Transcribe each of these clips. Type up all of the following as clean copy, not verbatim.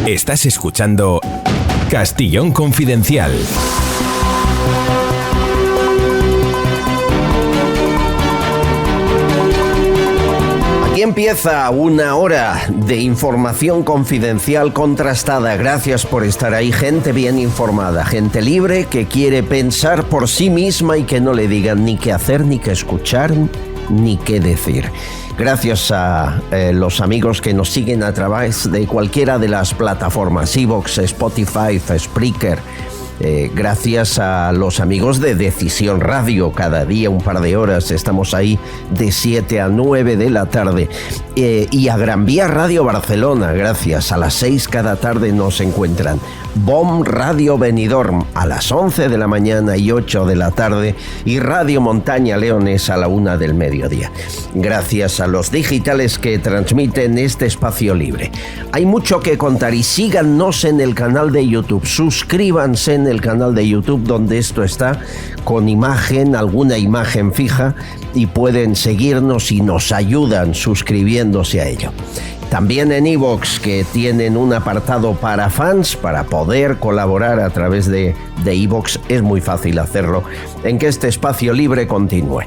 Estás escuchando Castillón Confidencial. Aquí empieza una hora de información confidencial contrastada. Gracias por estar ahí. Gente bien informada, gente libre que quiere pensar por sí misma y que no le digan ni qué hacer, ni qué escuchar, ni qué decir. Gracias a los amigos que nos siguen a través de cualquiera de las plataformas, iVoox, Spotify, Spreaker. Gracias a los amigos de Decisión Radio, cada día un par de horas estamos ahí de 7 a 9 de la tarde, y a Gran Vía Radio Barcelona, gracias, a las 6 cada tarde nos encuentran. BOM Radio Benidorm a las 11 de la mañana y 8 de la tarde, y Radio Montaña Leones a la 1 del mediodía. Gracias a los digitales que transmiten este espacio libre. Hay mucho que contar y síganos en el canal de YouTube, suscríbanse en el canal de YouTube donde esto está con imagen, alguna imagen fija, y pueden seguirnos y nos ayudan suscribiéndose a ello. También en iVoox, que tienen un apartado para fans, para poder colaborar a través de iVoox. Es muy fácil hacerlo en que este espacio libre continúe.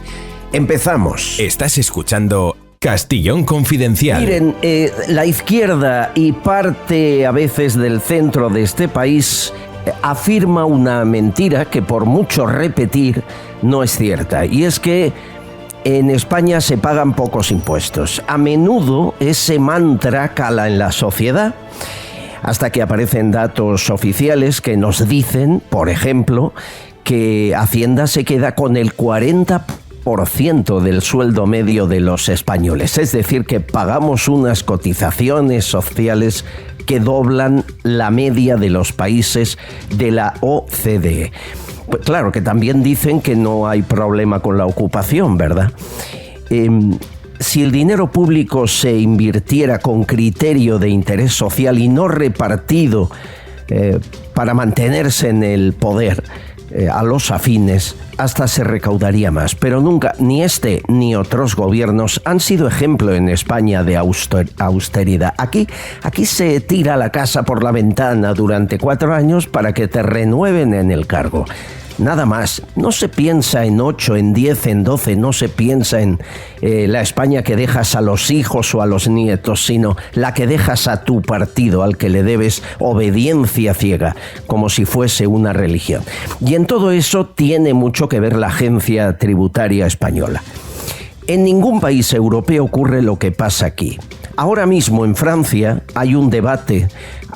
Empezamos. Estás escuchando Castillón Confidencial. Miren, la izquierda y parte a veces del centro de este país afirma una mentira que por mucho repetir no es cierta, y es que en España se pagan pocos impuestos. A menudo ese mantra cala en la sociedad, hasta que aparecen datos oficiales que nos dicen, por ejemplo, que Hacienda se queda con el 40% del sueldo medio de los españoles. Es decir, que pagamos unas cotizaciones sociales que doblan la media de los países de la OCDE. Pues claro, que también dicen que no hay problema con la ocupación, ¿verdad? Si el dinero público se invirtiera con criterio de interés social y no repartido para mantenerse en el poder a los afines, hasta se recaudaría más. Pero nunca, ni este ni otros gobiernos han sido ejemplo en España de austeridad. Aquí se tira la casa por la ventana durante 4 años para que te renueven en el cargo. Nada más. No se piensa en 8, en 10, en 12, no se piensa en la España que dejas a los hijos o a los nietos, sino la que dejas a tu partido, al que le debes obediencia ciega, como si fuese una religión. Y en todo eso tiene mucho que ver la Agencia Tributaria Española. En ningún país europeo ocurre lo que pasa aquí. Ahora mismo en Francia hay un debate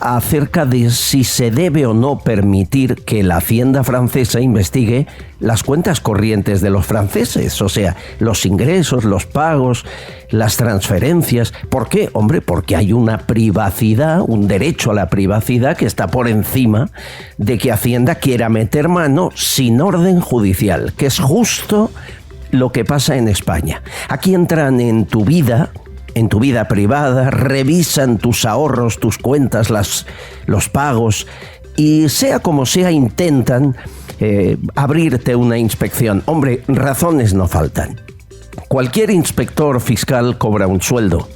acerca de si se debe o no permitir que la Hacienda francesa investigue las cuentas corrientes de los franceses, o sea, los ingresos, los pagos, las transferencias. ¿Por qué? Hombre, porque hay una privacidad, un derecho a la privacidad que está por encima de que Hacienda quiera meter mano sin orden judicial, que es justo lo que pasa en España. Aquí entran en tu vida privada, revisan tus ahorros, tus cuentas, los pagos, y sea como sea intentan abrirte una inspección. Hombre, razones no faltan. Cualquier inspector fiscal cobra un sueldo,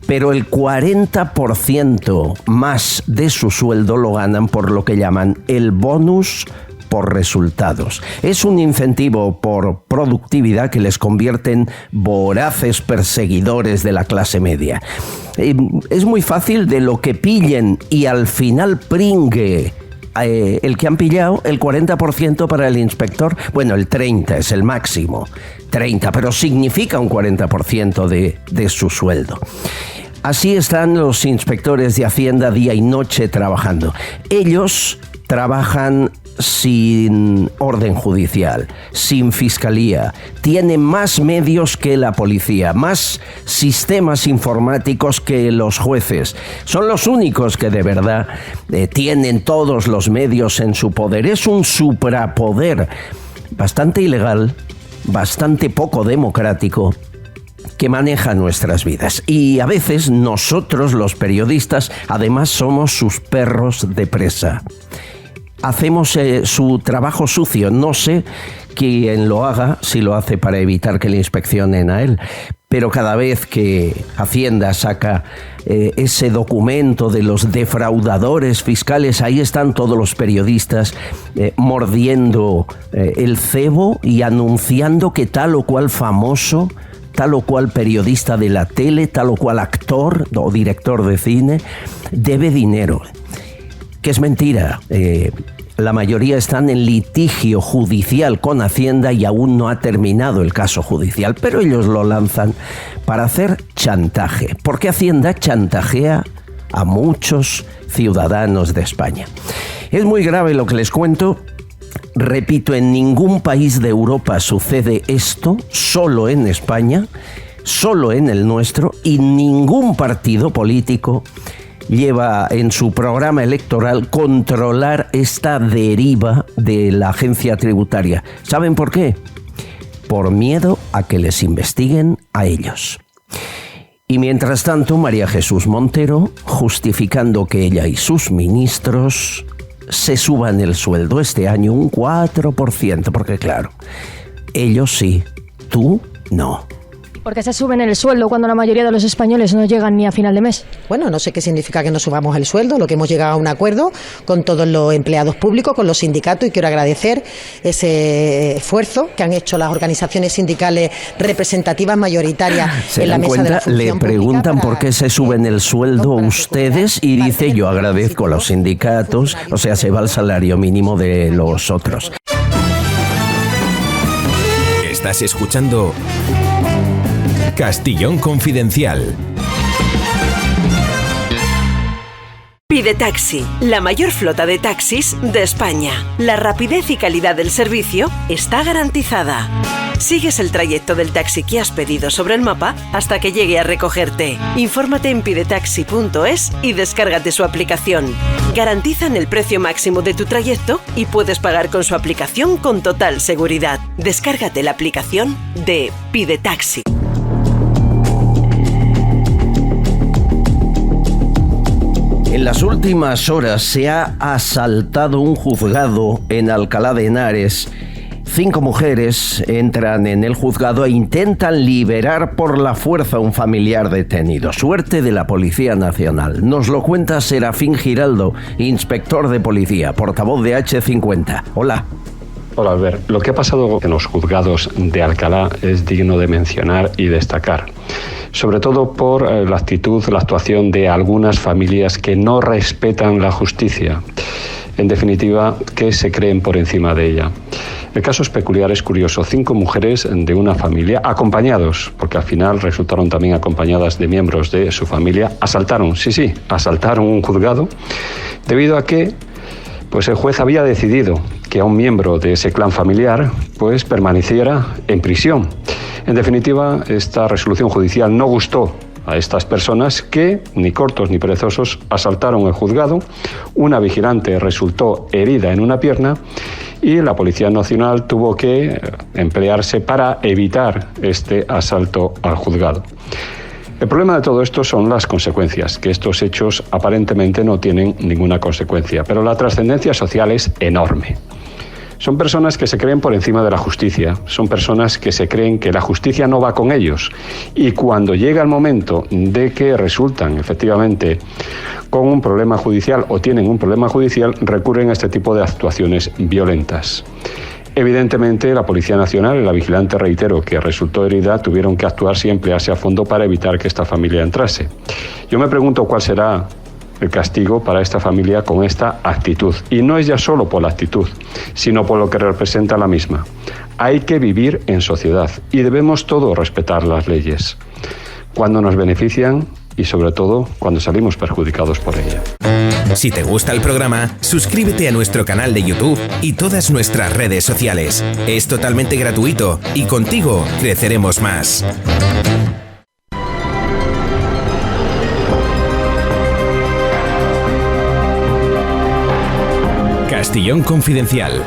pero el 40% más de su sueldo lo ganan por lo que llaman el bonus por resultados. Es un incentivo por productividad que les convierte en voraces perseguidores de la clase media. Es muy fácil de lo que pillen y al final pringue el que han pillado, el 40% para el inspector. Bueno, el 30 es el máximo, 30, pero significa un 40% de su sueldo. Así están los inspectores de Hacienda día y noche trabajando. Ellos trabajan sin orden judicial, sin fiscalía, tienen más medios que la policía, más sistemas informáticos que los jueces. Son los únicos que de verdad tienen todos los medios en su poder. Es un suprapoder bastante ilegal, bastante poco democrático, que maneja nuestras vidas. Y a veces nosotros, los periodistas, además somos sus perros de presa. Hacemos su trabajo sucio. No sé quién lo haga, si lo hace para evitar que le inspeccionen a él, pero cada vez que Hacienda saca ese documento de los defraudadores fiscales, ahí están todos los periodistas mordiendo el cebo y anunciando que tal o cual famoso, tal o cual periodista de la tele, tal o cual actor o director de cine debe dinero. Que es mentira. La mayoría están en litigio judicial con Hacienda y aún no ha terminado el caso judicial, pero ellos lo lanzan para hacer chantaje, porque Hacienda chantajea a muchos ciudadanos de España. Es muy grave lo que les cuento. Repito, en ningún país de Europa sucede esto, solo en España, solo en el nuestro, y ningún partido político lleva en su programa electoral controlar esta deriva de la agencia tributaria. ¿Saben por qué? Por miedo a que les investiguen a ellos. Y mientras tanto, María Jesús Montero, justificando que ella y sus ministros se suban el sueldo este año un 4%, porque claro, ellos sí, tú no. ¿Por qué se suben el sueldo cuando la mayoría de los españoles no llegan ni a final de mes? Bueno, no sé qué significa que no subamos el sueldo, lo que hemos llegado a un acuerdo con todos los empleados públicos, con los sindicatos, y quiero agradecer ese esfuerzo que han hecho las organizaciones sindicales representativas mayoritarias en la mesa de la función pública. Le preguntan por qué se suben el sueldo ustedes y dice yo agradezco a los sindicatos, o sea, se va el salario mínimo de los otros. Estás escuchando Castillón Confidencial. Pide Taxi, la mayor flota de taxis de España. La rapidez y calidad del servicio está garantizada. Sigues el trayecto del taxi que has pedido sobre el mapa hasta que llegue a recogerte. Infórmate en pidetaxi.es y descárgate su aplicación. Garantizan el precio máximo de tu trayecto y puedes pagar con su aplicación con total seguridad. Descárgate la aplicación de Pide Taxi. En las últimas horas se ha asaltado un juzgado en Alcalá de Henares. 5 mujeres entran en el juzgado e intentan liberar por la fuerza a un familiar detenido. Suerte de la Policía Nacional. Nos lo cuenta Serafín Giraldo, inspector de policía, portavoz de H50. Hola. Hola, Albert. Lo que ha pasado en los juzgados de Alcalá es digno de mencionar y destacar. Sobre todo por la actitud, la actuación de algunas familias que no respetan la justicia. En definitiva, que se creen por encima de ella. El caso es peculiar, es curioso. 5 mujeres de una familia, acompañados, porque al final resultaron también acompañadas de miembros de su familia, asaltaron un juzgado, debido a que pues el juez había decidido que a un miembro de ese clan familiar pues permaneciera en prisión. En definitiva, esta resolución judicial no gustó a estas personas que, ni cortos ni perezosos, asaltaron el juzgado. Una vigilante resultó herida en una pierna y la Policía Nacional tuvo que emplearse para evitar este asalto al juzgado. El problema de todo esto son las consecuencias, que estos hechos aparentemente no tienen ninguna consecuencia, pero la trascendencia social es enorme. Son personas que se creen por encima de la justicia, son personas que se creen que la justicia no va con ellos y cuando llega el momento de que resultan efectivamente con un problema judicial o tienen un problema judicial, recurren a este tipo de actuaciones violentas. Evidentemente, la Policía Nacional y la vigilante, reitero, que resultó herida, tuvieron que actuar y emplearse a fondo para evitar que esta familia entrase. Yo me pregunto cuál será el castigo para esta familia con esta actitud. Y no es ya solo por la actitud, sino por lo que representa la misma. Hay que vivir en sociedad y debemos todos respetar las leyes, cuando nos benefician y sobre todo cuando salimos perjudicados por ella. Si te gusta el programa, suscríbete a nuestro canal de YouTube y todas nuestras redes sociales. Es totalmente gratuito y contigo creceremos más. Castillón Confidencial.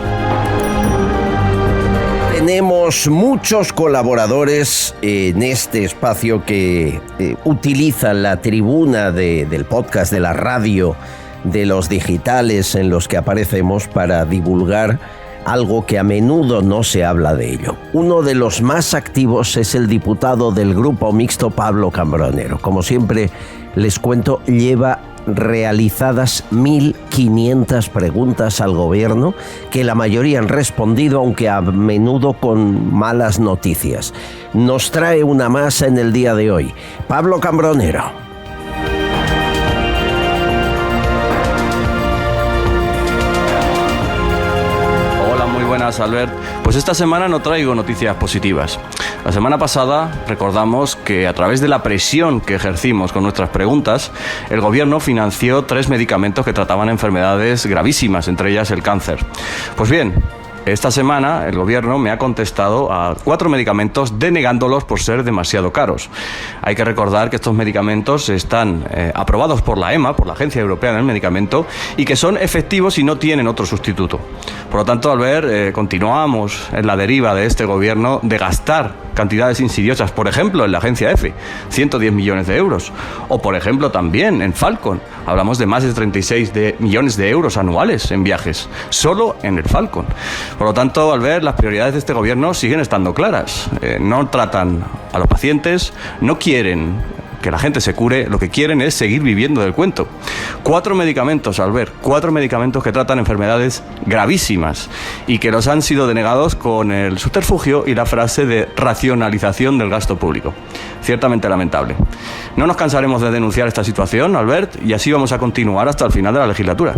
Tenemos muchos colaboradores en este espacio que utilizan la tribuna del podcast, de la radio, de los digitales en los que aparecemos para divulgar algo que a menudo no se habla de ello. Uno de los más activos es el diputado del Grupo Mixto, Pablo Cambronero. Como siempre les cuento, lleva realizadas 1.500 preguntas al gobierno, que la mayoría han respondido, aunque a menudo con malas noticias. Nos trae una más en el día de hoy. Pablo Cambronero. Buenas, Albert. Pues esta semana no traigo noticias positivas. La semana pasada recordamos que a través de la presión que ejercimos con nuestras preguntas, el gobierno financió 3 medicamentos que trataban enfermedades gravísimas, entre ellas el cáncer. Pues bien, esta semana el gobierno me ha contestado a 4 medicamentos denegándolos por ser demasiado caros. Hay que recordar que estos medicamentos están aprobados por la EMA, por la Agencia Europea del Medicamento, y que son efectivos y no tienen otro sustituto. Por lo tanto, al ver, continuamos en la deriva de este gobierno de gastar cantidades insidiosas, por ejemplo, en la agencia EFE, 110 millones de euros, o por ejemplo también en Falcon, hablamos de más de 36 millones de euros anuales en viajes, solo en el Falcon. Por lo tanto, al ver, las prioridades de este gobierno siguen estando claras. No tratan a los pacientes, no quieren que la gente se cure, lo que quieren es seguir viviendo del cuento. 4 medicamentos, Albert, 4 medicamentos que tratan enfermedades gravísimas y que los han sido denegados con el subterfugio y la frase de racionalización del gasto público. Ciertamente lamentable. No nos cansaremos de denunciar esta situación, Albert, y así vamos a continuar hasta el final de la legislatura.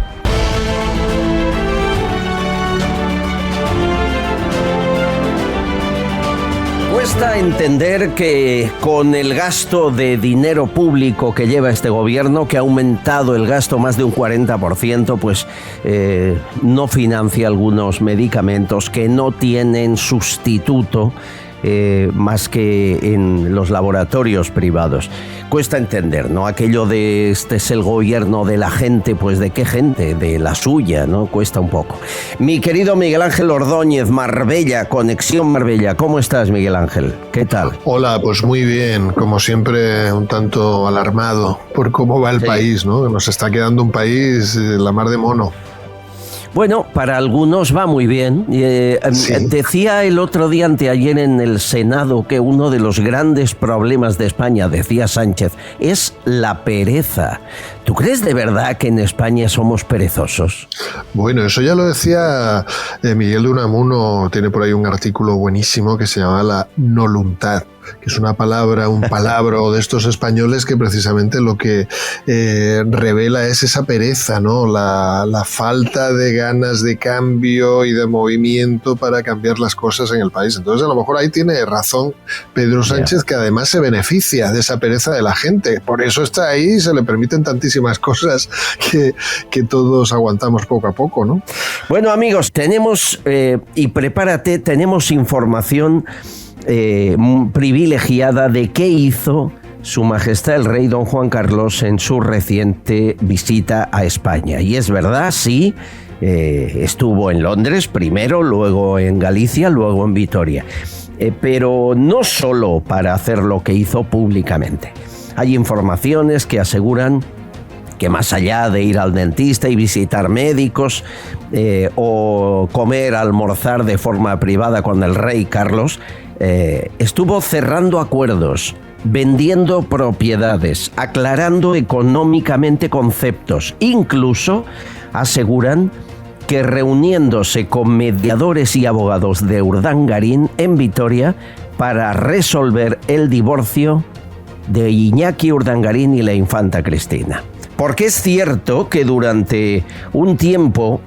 Cuesta entender que con el gasto de dinero público que lleva este gobierno, que ha aumentado el gasto más de un 40%, pues no financia algunos medicamentos que no tienen sustituto más que en los laboratorios privados. Cuesta entender, ¿no? Aquello de este es el gobierno de la gente, pues ¿de qué gente? De la suya, ¿no? Cuesta un poco. Mi querido Miguel Ángel Ordóñez, Marbella, Conexión Marbella. ¿Cómo estás, Miguel Ángel? ¿Qué tal? Hola, pues muy bien. Como siempre, un tanto alarmado por cómo va el país, ¿no? Nos está quedando un país la mar de mono. Bueno, para algunos va muy bien. Sí. Decía el otro día, anteayer en el Senado, que uno de los grandes problemas de España, decía Sánchez, es la pereza. ¿Tú crees de verdad que en España somos perezosos? Bueno, eso ya lo decía Miguel de Unamuno, tiene por ahí un artículo buenísimo que se llama la voluntad, que es una palabra, un palabro de estos españoles que precisamente lo que revela es esa pereza, ¿no? La falta de ganas de cambio y de movimiento para cambiar las cosas en el país. Entonces, a lo mejor ahí tiene razón Pedro Sánchez, que además se beneficia de esa pereza de la gente. Por eso está ahí y se le permiten tantísimas cosas que todos aguantamos poco a poco, ¿no? Bueno, amigos, tenemos, y prepárate, tenemos información privilegiada de qué hizo Su Majestad el Rey Don Juan Carlos en su reciente visita a España. Y es verdad, sí, estuvo en Londres primero, luego en Galicia, luego en Vitoria. Pero no solo para hacer lo que hizo públicamente. Hay informaciones que aseguran que más allá de ir al dentista y visitar médicos o comer, almorzar de forma privada con el rey Carlos, estuvo cerrando acuerdos, vendiendo propiedades, aclarando económicamente conceptos. Incluso aseguran que reuniéndose con mediadores y abogados de Urdangarín en Vitoria para resolver el divorcio de Iñaki Urdangarín y la infanta Cristina. Porque es cierto que durante un tiempo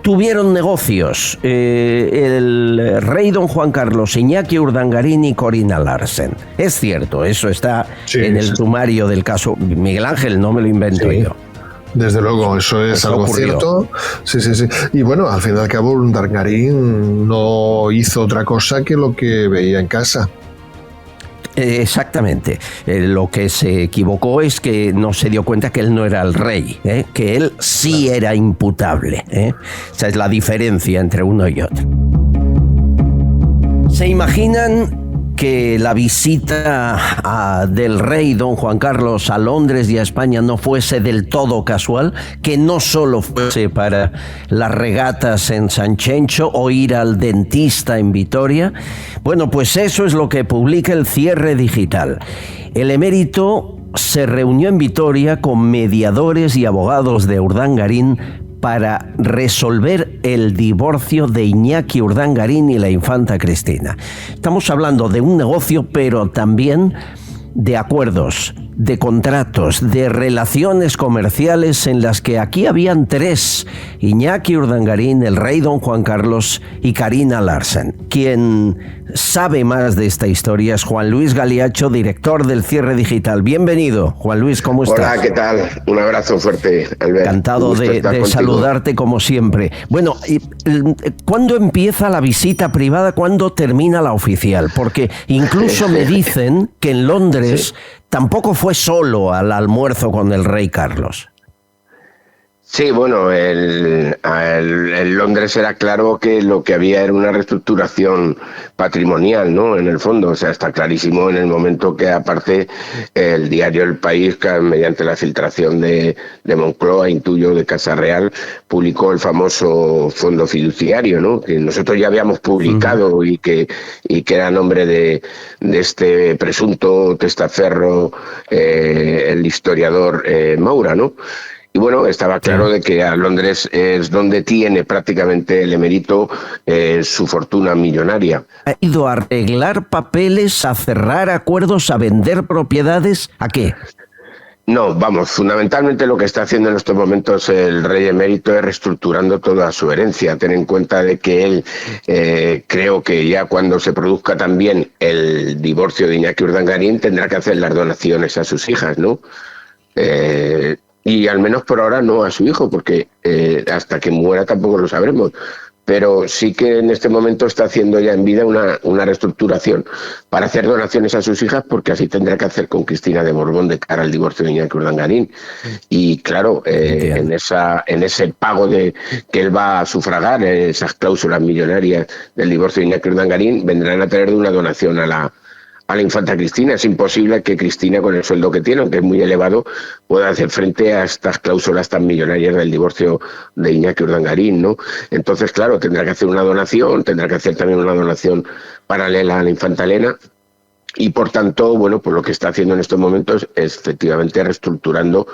tuvieron negocios el rey Don Juan Carlos, Iñaki Urdangarín y Corina Larsen. Es cierto, eso está en el sumario del caso. Miguel Ángel, no me lo invento yo. Desde luego, eso es algo cierto. Sí. Y bueno, al fin y al cabo, Urdangarín no hizo otra cosa que lo que veía en casa. Exactamente. Lo que se equivocó es que no se dio cuenta que él no era el rey, que él sí era imputable. Esa es la diferencia entre uno y otro. ¿Se imaginan que la visita del rey don Juan Carlos a Londres y a España no fuese del todo casual, que no solo fuese para las regatas en San Chencho o ir al dentista en Vitoria. Bueno, pues eso es lo que publica el Cierre Digital. El emérito se reunió en Vitoria con mediadores y abogados de Urdangarín para resolver el divorcio de Iñaki Urdangarín y la infanta Cristina. Estamos hablando de un negocio, pero también de acuerdos, de contratos, de relaciones comerciales en las que aquí habían tres: Iñaki Urdangarín, el rey don Juan Carlos y Carina Larsen. Quien sabe más de esta historia es Juan Luis Galiacho, director del Cierre Digital. Bienvenido, Juan Luis, ¿cómo estás? Hola, ¿qué tal? Un abrazo fuerte, Albert. Encantado de saludarte como siempre. Bueno, ¿cuándo empieza la visita privada? ¿Cuándo termina la oficial? Porque incluso me dicen que en Londres tampoco fue solo al almuerzo con el rey Carlos. Sí, bueno, en Londres era claro que lo que había era una reestructuración patrimonial, ¿no? En el fondo, o sea, está clarísimo en el momento que, aparte, el diario El País, mediante la filtración de Moncloa, intuyo, de Casa Real, publicó el famoso fondo fiduciario, ¿no? Que nosotros ya habíamos publicado y que era a nombre de este presunto testaferro, el historiador Maura, ¿no? Y bueno, estaba claro de que a Londres es donde tiene prácticamente el emérito su fortuna millonaria. ¿Ha ido a arreglar papeles, a cerrar acuerdos, a vender propiedades? ¿A qué? No, vamos, fundamentalmente lo que está haciendo en estos momentos el rey emérito es reestructurando toda su herencia. Ten en cuenta de que él, creo que ya cuando se produzca también el divorcio de Iñaki Urdangarín, tendrá que hacer las donaciones a sus hijas, ¿no? Y al menos por ahora no a su hijo, porque hasta que muera tampoco lo sabremos. Pero sí que en este momento está haciendo ya en vida una reestructuración para hacer donaciones a sus hijas, porque así tendrá que hacer con Cristina de Borbón de cara al divorcio de Iñaki Urdangarín. Y claro, en ese pago que él va a sufragar, esas cláusulas millonarias del divorcio de Iñaki Urdangarín, vendrán a tener de una donación a la infanta Cristina. Es imposible que Cristina, con el sueldo que tiene, aunque es muy elevado, pueda hacer frente a estas cláusulas tan millonarias del divorcio de Iñaki Urdangarín, ¿no? Entonces, claro, tendrá que hacer una donación, tendrá que hacer también una donación paralela a la infanta Elena, y por tanto, bueno, pues lo que está haciendo en estos momentos es efectivamente reestructurando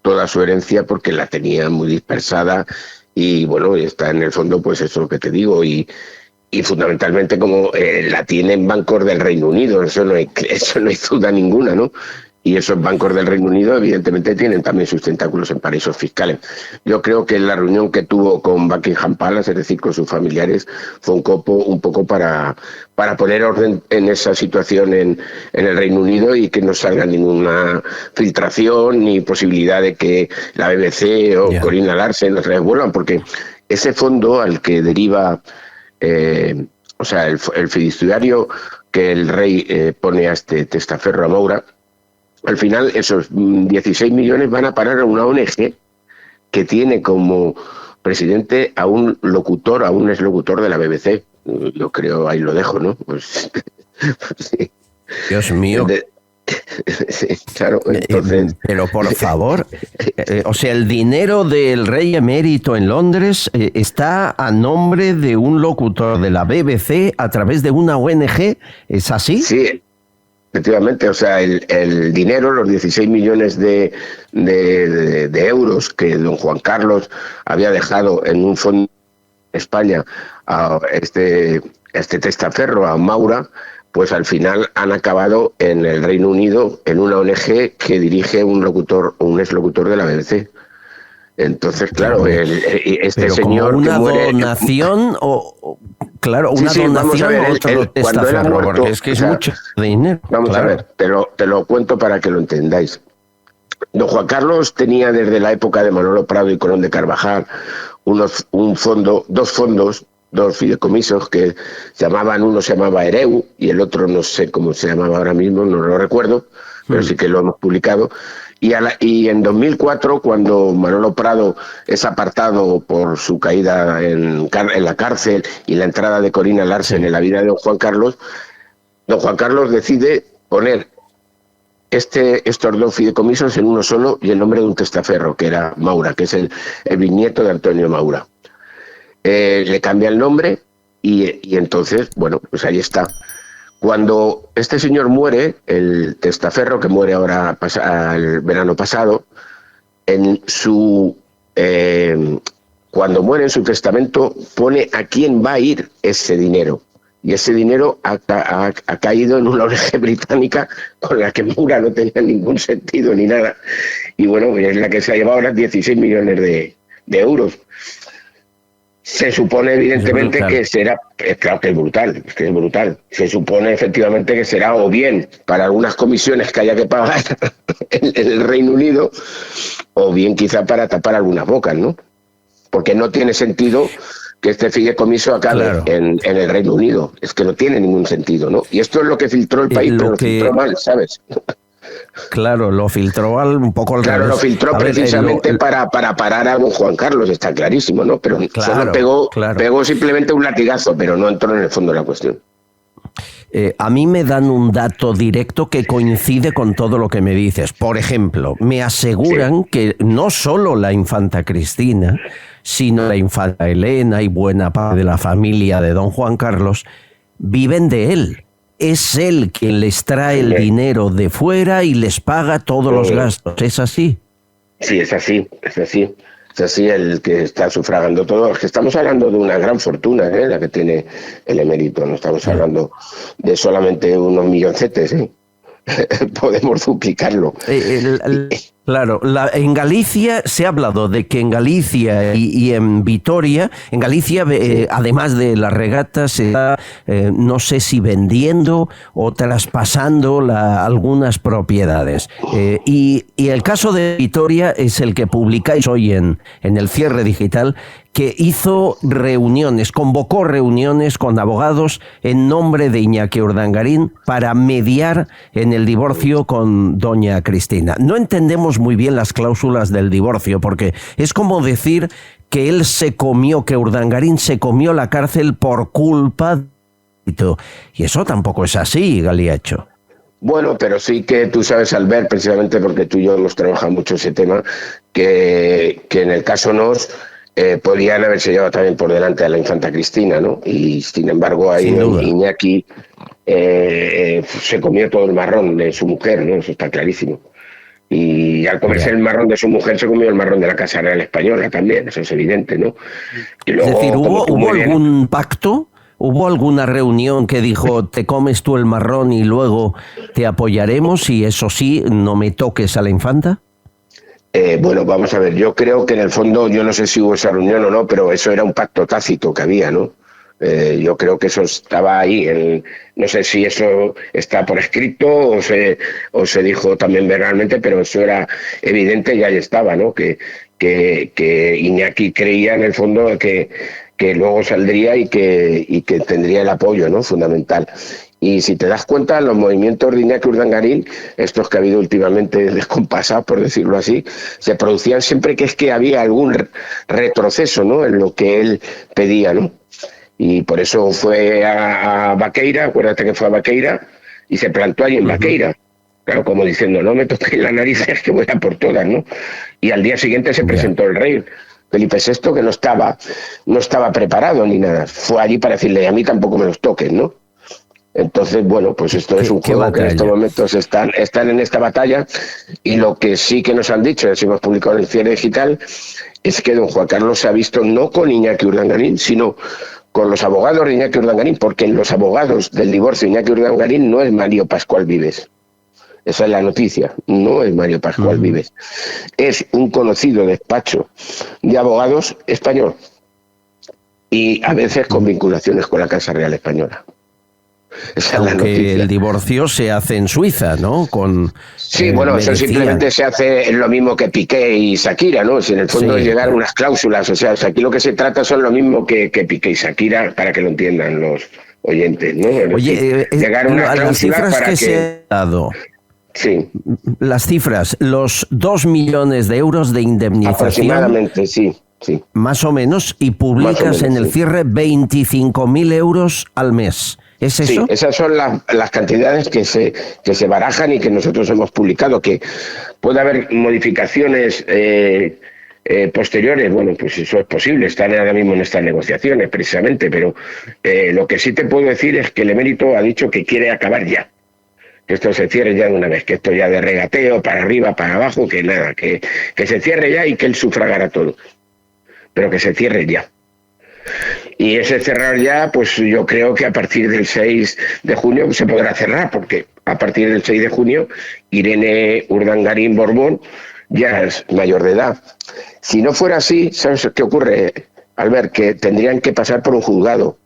toda su herencia, porque la tenía muy dispersada, y bueno, está en el fondo, pues eso que te digo, y fundamentalmente como la tiene en bancos del Reino Unido, eso no hay duda ninguna, ¿no? Y esos bancos del Reino Unido evidentemente tienen también sus tentáculos en paraísos fiscales. Yo creo que la reunión que tuvo con Buckingham Palace, es decir, con sus familiares, fue un poco para poner orden en esa situación en el Reino Unido, y que no salga ninguna filtración ni posibilidad de que la BBC o Carina Larsen los revuelvan, porque ese fondo al que deriva o sea, el fiduciario que el rey pone a este testaferro, a Maura, al final esos 16 millones van a parar a una ONG que tiene como presidente a un exlocutor de la BBC. Yo creo, ahí lo dejo, ¿no? Pues, sí. Dios mío. Sí, claro, entonces... Pero por favor, o sea, el dinero del rey emérito en Londres está a nombre de un locutor de la BBC a través de una ONG, ¿es así? Sí, efectivamente, o sea, el dinero, los 16 millones de euros que don Juan Carlos había dejado en un fondo en España a este testaferro, a Maura, pues al final han acabado en el Reino Unido en una ONG que dirige un exlocutor de la BBC. Entonces, claro, pero señor como una que muere, donación claro, una donación a otro testaferro, porque es que es mucho dinero. Vamos a ver, te lo cuento para que lo entendáis. Don Juan Carlos tenía desde la época de Manolo Prado y Colón de Carvajal dos fideicomisos que uno se llamaba Ereu y el otro no sé cómo se llamaba ahora mismo, no lo recuerdo, pero sí que lo hemos publicado. Y en 2004, cuando Manolo Prado es apartado por su caída en la cárcel y la entrada de Carina Larsen en la vida de don Juan Carlos, don Juan Carlos decide poner estos dos fideicomisos en uno solo y el nombre de un testaferro, que era Maura, que es el bisnieto de Antonio Maura. Le cambia el nombre y entonces, bueno, pues ahí está. Cuando este señor muere, el testaferro, que muere ahora el verano pasado, cuando muere en su testamento pone a quién va a ir ese dinero. Y ese dinero ha caído en una ONG británica con la que Maura no tenía ningún sentido ni nada. Y bueno, es la que se ha llevado ahora 16 millones de euros. Se supone evidentemente que será, claro que es brutal, Se supone efectivamente que será o bien para algunas comisiones que haya que pagar en el Reino Unido, o bien quizá para tapar algunas bocas, ¿no? Porque no tiene sentido que este fideicomiso acabe en el Reino Unido. Es que no tiene ningún sentido, ¿no? Y esto es lo que filtró el país, pero lo filtró mal, ¿sabes? Claro, lo filtró un poco al revés. Claro, lo filtró precisamente para parar a don Juan Carlos, está clarísimo, ¿no? Pero solo pegó simplemente un latigazo, pero no entró en el fondo de la cuestión. A mí me dan un dato directo que coincide con todo lo que me dices. Por ejemplo, me aseguran que no solo la infanta Cristina, sino la infanta Elena y buena parte de la familia de don Juan Carlos viven de él. Es él quien les trae el dinero de fuera y les paga todos los gastos. ¿Es así? Sí, es así. Es así el que está sufragando todo. Es que estamos hablando de una gran fortuna, la que tiene el emérito. No estamos hablando de solamente unos milloncetes, Podemos duplicarlo. Claro, en Galicia se ha hablado de que en Galicia y en Vitoria, en Galicia, además de las regatas, se está, no sé si vendiendo o traspasando algunas propiedades. Y el caso de Vitoria es el que publicáis hoy en el cierre digital, que hizo convocó reuniones con abogados en nombre de Iñaki Urdangarín para mediar en el divorcio con doña Cristina. No entendemos muy bien las cláusulas del divorcio, porque es como decir que que Urdangarín se comió la cárcel por culpa de... Y eso tampoco es así, Galiacho. Bueno, pero sí que tú sabes, Albert, precisamente porque tú y yo hemos trabajado mucho ese tema, que en el caso Nos podían haberse llevado también por delante a la infanta Cristina, ¿no? Y sin embargo ahí Iñaki se comió todo el marrón de su mujer, ¿no? Eso está clarísimo. Y al comerse el marrón de su mujer se comió el marrón de la Casa Real Española también, eso es evidente, ¿no? Y luego, es decir, ¿hubo algún pacto? ¿Hubo alguna reunión que dijo, te comes tú el marrón y luego te apoyaremos y eso sí, no me toques a la infanta? Bueno, vamos a ver, yo creo que en el fondo, yo no sé si hubo esa reunión o no, pero eso era un pacto tácito que había, ¿no? Yo creo que eso estaba ahí, no sé si eso está por escrito o se dijo también verbalmente, pero eso era evidente y ahí estaba, ¿no? Que Iñaki creía en el fondo que luego saldría y que tendría el apoyo, ¿no? Fundamental. Y si te das cuenta, los movimientos de Iñaki Urdangarín, estos que ha habido últimamente descompasados, por decirlo así, se producían siempre que había algún retroceso, ¿no? En lo que él pedía, ¿no? Y por eso fue a Baqueira, acuérdate que fue a Baqueira, y se plantó allí en Baqueira. Claro, como diciendo, no me toquéis la nariz, es que voy a por todas, ¿no? Y al día siguiente se presentó el rey Felipe VI, que no estaba preparado ni nada. Fue allí para decirle, a mí tampoco me los toques, ¿no? Entonces, bueno, pues esto es un juego que en estos momentos están en esta batalla, y lo que sí que nos han dicho, y así hemos publicado en el cierre digital, es que don Juan Carlos se ha visto no con Iñaki Urdangarín, sino con los abogados de Iñaki Urdangarín, porque los abogados del divorcio de Iñaki Urdangarín no es Mario Pascual Vives. Esa es la noticia, no es Mario Pascual Vives. Es un conocido despacho de abogados español y a veces con vinculaciones con la Casa Real Española. Esa es la noticia. El divorcio se hace en Suiza, ¿no? Sí, bueno, eso simplemente se hace lo mismo que Piqué y Shakira, ¿no? Si en el fondo es llegar a unas cláusulas, o sea, aquí lo que se trata son lo mismo que Piqué y Shakira, para que lo entiendan los oyentes, ¿no? Oye, llegar a unas las cifras para que se han dado. Sí. Las cifras, los 2 millones de euros de indemnización. Aproximadamente, sí. Más o menos, y publicas en el cierre 25.000 euros al mes. ¿Es eso? Sí, esas son las cantidades que se barajan y que nosotros hemos publicado, que puede haber modificaciones posteriores. Bueno, pues eso es posible, están ahora mismo en estas negociaciones precisamente, pero lo que sí te puedo decir es que el emérito ha dicho que quiere acabar ya, que esto se cierre ya de una vez, que esto ya de regateo, para arriba, para abajo, que nada, que se cierre ya y que él sufragará todo, pero que se cierre ya. Y ese cerrar ya, pues yo creo que a partir del 6 de junio se podrá cerrar, porque a partir del 6 de junio Irene Urdangarín Borbón ya es mayor de edad. Si no fuera así, ¿sabes qué ocurre, Albert? Que tendrían que pasar por un juzgado.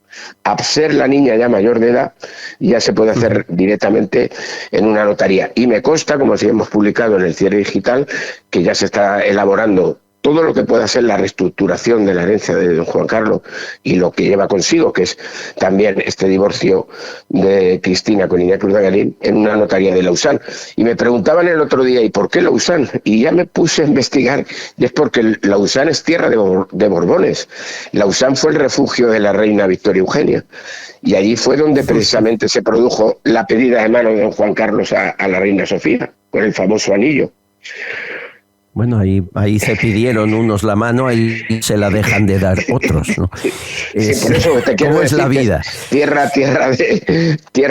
A ser la niña ya mayor de edad, ya se puede hacer directamente en una notaría. Y me consta, como sí hemos publicado en el cierre digital, que ya se está elaborando todo lo que pueda ser la reestructuración de la herencia de don Juan Carlos y lo que lleva consigo, que es también este divorcio de Cristina con Inés Urdangarín, en una notaría de Lausán. Y me preguntaban el otro día, ¿y por qué Lausán? Y ya me puse a investigar, y es porque Lausán es tierra de Borbones. Lausán fue el refugio de la reina Victoria Eugenia, y allí fue donde precisamente se produjo la pedida de mano de don Juan Carlos a la reina Sofía, con el famoso anillo. Bueno, ahí se pidieron unos la mano y se la dejan de dar otros, ¿no? Sí, por eso te quiero ¿cómo decir es la vida? Tierra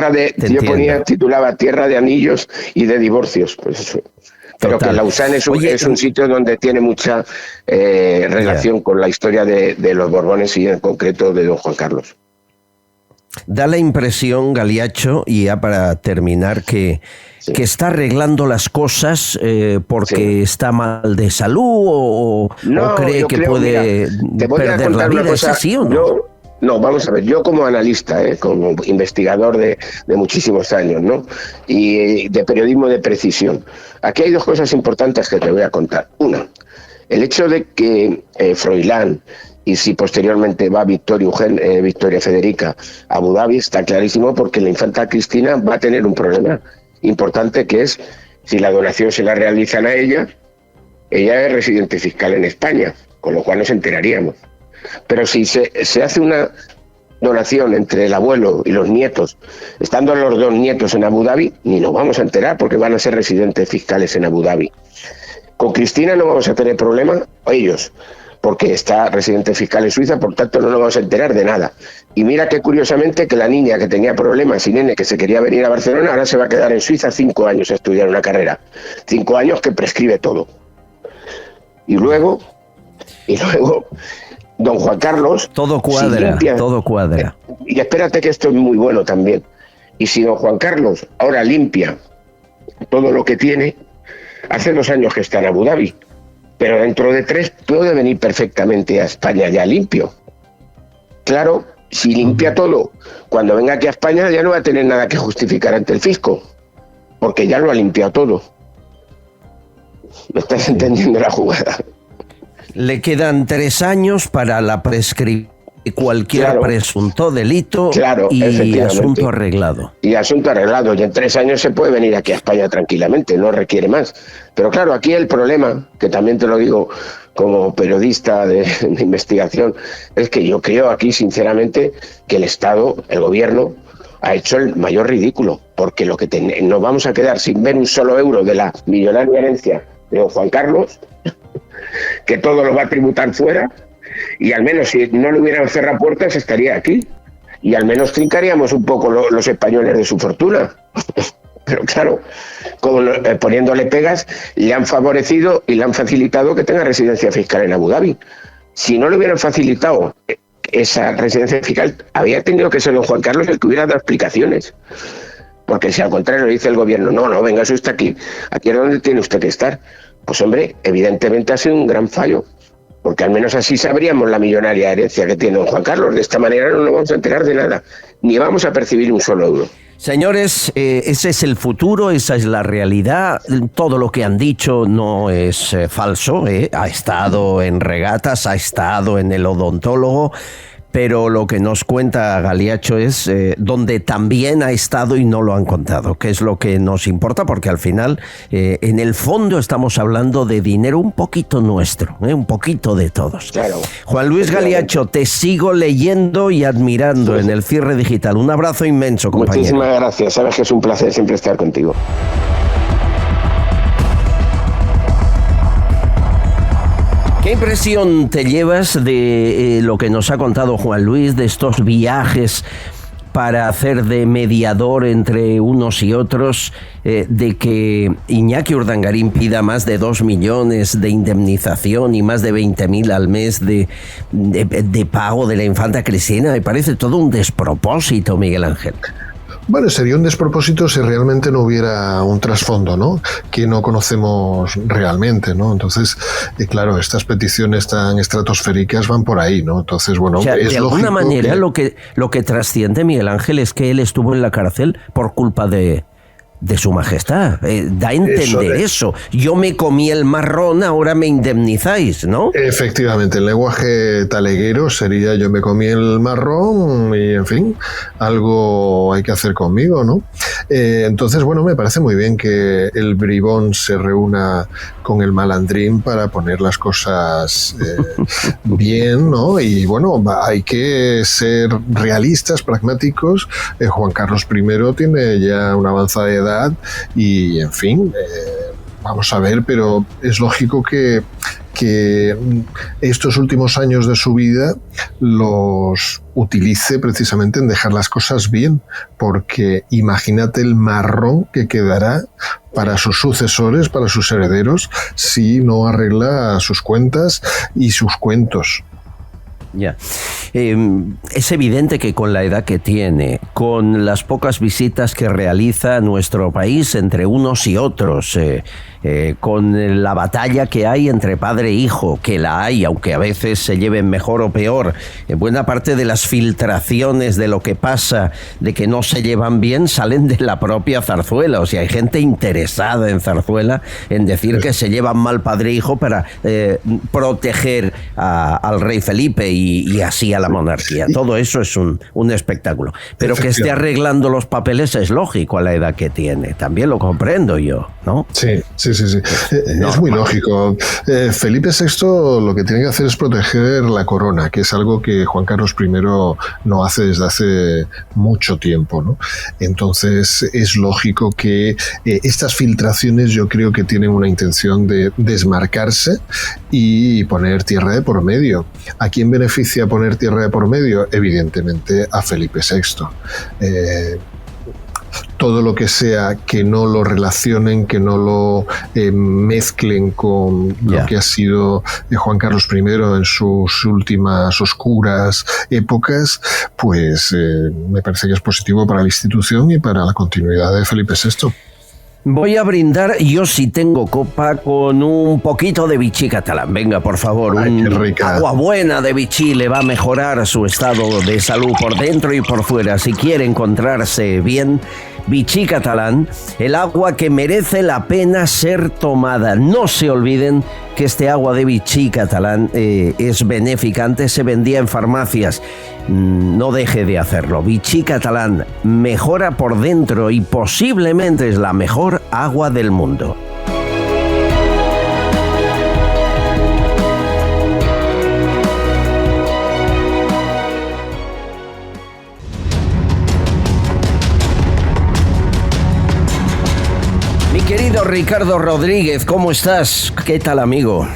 de Entiendo. titulaba tierra de anillos y de divorcios, pues eso. Pero Total. que Lausán es un sitio donde tiene mucha relación con la historia de los Borbones y en concreto de don Juan Carlos. Da la impresión, Galiacho, y ya para terminar, que está arreglando las cosas porque está mal de salud o cree que puede perder la vida. ¿Es así o no? No, vamos a ver, yo como analista, como investigador de muchísimos años, ¿no? Y de periodismo de precisión, aquí hay dos cosas importantes que te voy a contar. Una, el hecho de que Froilán, y si posteriormente va Victoria Federica a Abu Dhabi, está clarísimo, porque la infanta Cristina va a tener un problema importante, que es si la donación se la realizan a ella es residente fiscal en España, con lo cual nos enteraríamos. Pero si se hace una donación entre el abuelo y los nietos, estando los dos nietos en Abu Dhabi, ni nos vamos a enterar, porque van a ser residentes fiscales en Abu Dhabi. Con Cristina no vamos a tener problema, ellos, porque está residente fiscal en Suiza, por tanto no nos vamos a enterar de nada. Y mira que curiosamente que la niña que tenía problemas, Irene, que se quería venir a Barcelona, ahora se va a quedar en Suiza 5 años a estudiar una carrera. 5 años que prescribe todo. Y luego, don Juan Carlos... Todo cuadra, todo cuadra. Y espérate que esto es muy bueno también. Y si don Juan Carlos ahora limpia todo lo que tiene, hace 2 años que está en Abu Dhabi, pero dentro de 3 puede venir perfectamente a España ya limpio. Claro, si limpia todo, cuando venga aquí a España ya no va a tener nada que justificar ante el fisco, porque ya lo ha limpiado todo. ¿Me estás entendiendo la jugada? Le quedan 3 años para la prescripción de cualquier presunto delito y asunto arreglado. Y asunto arreglado, y en 3 años se puede venir aquí a España tranquilamente, no requiere más. Pero claro, aquí el problema, que también te lo digo como periodista de investigación, es que yo creo aquí sinceramente que el Estado, el gobierno, ha hecho el mayor ridículo, porque lo que nos vamos a quedar sin ver un solo euro de la millonaria herencia de don Juan Carlos, que todo lo va a tributar fuera, y al menos si no le hubieran cerrado puertas estaría aquí, y al menos trincaríamos un poco los españoles de su fortuna. Pero claro, poniéndole pegas, le han favorecido y le han facilitado que tenga residencia fiscal en Abu Dhabi. Si no le hubieran facilitado esa residencia fiscal, había tenido que ser don Juan Carlos el que hubiera dado explicaciones. Porque si al contrario dice el gobierno, no, venga usted aquí es donde tiene usted que estar. Pues hombre, evidentemente ha sido un gran fallo, porque al menos así sabríamos la millonaria herencia que tiene don Juan Carlos. De esta manera no nos vamos a enterar de nada, ni vamos a percibir un solo euro. Señores, ese es el futuro, esa es la realidad. Todo lo que han dicho no es falso. Ha estado en regatas, ha estado en el odontólogo, pero lo que nos cuenta Galiacho es donde también ha estado y no lo han contado, que es lo que nos importa, porque al final, en el fondo, estamos hablando de dinero un poquito nuestro, un poquito de todos. Claro. Juan Luis Galiacho, te sigo leyendo y admirando en el Cierre Digital. Un abrazo inmenso, compañero. Muchísimas gracias, sabes que es un placer siempre estar contigo. ¿Qué impresión te llevas de lo que nos ha contado Juan Luis, de estos viajes para hacer de mediador entre unos y otros, de que Iñaki Urdangarín pida más de 2 millones de indemnización y más de 20.000 al mes de pago de la infanta Cristina? Me parece todo un despropósito, Miguel Ángel. Bueno, sería un despropósito si realmente no hubiera un trasfondo, ¿no? Que no conocemos realmente, ¿no? Entonces, claro, estas peticiones tan estratosféricas van por ahí, ¿no? Entonces, bueno, o sea, es de alguna manera que... lo que trasciende, Miguel Ángel, es que él estuvo en la cárcel por culpa de su majestad. Da a entender eso. Yo me comí el marrón, ahora me indemnizáis, ¿no? Efectivamente, el lenguaje taleguero sería yo me comí el marrón y, en fin, algo hay que hacer conmigo, ¿no? Entonces, bueno, me parece muy bien que el bribón se reúna con el malandrín para poner las cosas bien, ¿no? Y, bueno, hay que ser realistas, pragmáticos. Juan Carlos I tiene ya una avanzada edad y, en fin, vamos a ver, pero es lógico que estos últimos años de su vida los utilice precisamente en dejar las cosas bien, porque imagínate el marrón que quedará para sus sucesores, para sus herederos, si no arregla sus cuentas y sus cuentos. Ya. Es evidente que con la edad que tiene, con las pocas visitas que realiza a nuestro país entre unos y otros, con la batalla que hay entre padre e hijo, que la hay, aunque a veces se lleven mejor o peor, buena parte de las filtraciones de lo que pasa, de que no se llevan bien, salen de la propia Zarzuela. O sea, hay gente interesada en Zarzuela en decir que se llevan mal padre e hijo para proteger al rey Felipe y así a la monarquía. Todo eso es un espectáculo. Pero que esté arreglando los papeles es lógico a la edad que tiene. También lo comprendo yo, ¿no? Sí. Es muy lógico. Felipe VI lo que tiene que hacer es proteger la corona, que es algo que Juan Carlos I no hace desde hace mucho tiempo, ¿no? Entonces es lógico que estas filtraciones yo creo que tienen una intención de desmarcarse y poner tierra de por medio. ¿A quién beneficia poner tierra de por medio? Evidentemente a Felipe VI. Todo lo que sea que no lo relacionen, que no lo mezclen con lo que ha sido Juan Carlos I en sus últimas oscuras épocas, pues me parece que es positivo para la institución y para la continuidad de Felipe VI. Voy a brindar, yo sí tengo copa, con un poquito de Vichy catalán. Venga, por favor, qué rica. Agua buena de Vichy le va a mejorar su estado de salud por dentro y por fuera. Si quiere encontrarse bien, Vichy catalán, el agua que merece la pena ser tomada. No se olviden que este agua de Vichy catalán es benéfica. Antes se vendía en farmacias. No deje de hacerlo. Vichy catalán mejora por dentro y posiblemente es la mejor agua del mundo. Mi querido Ricardo Rodríguez, ¿cómo estás? ¿Qué tal, amigo?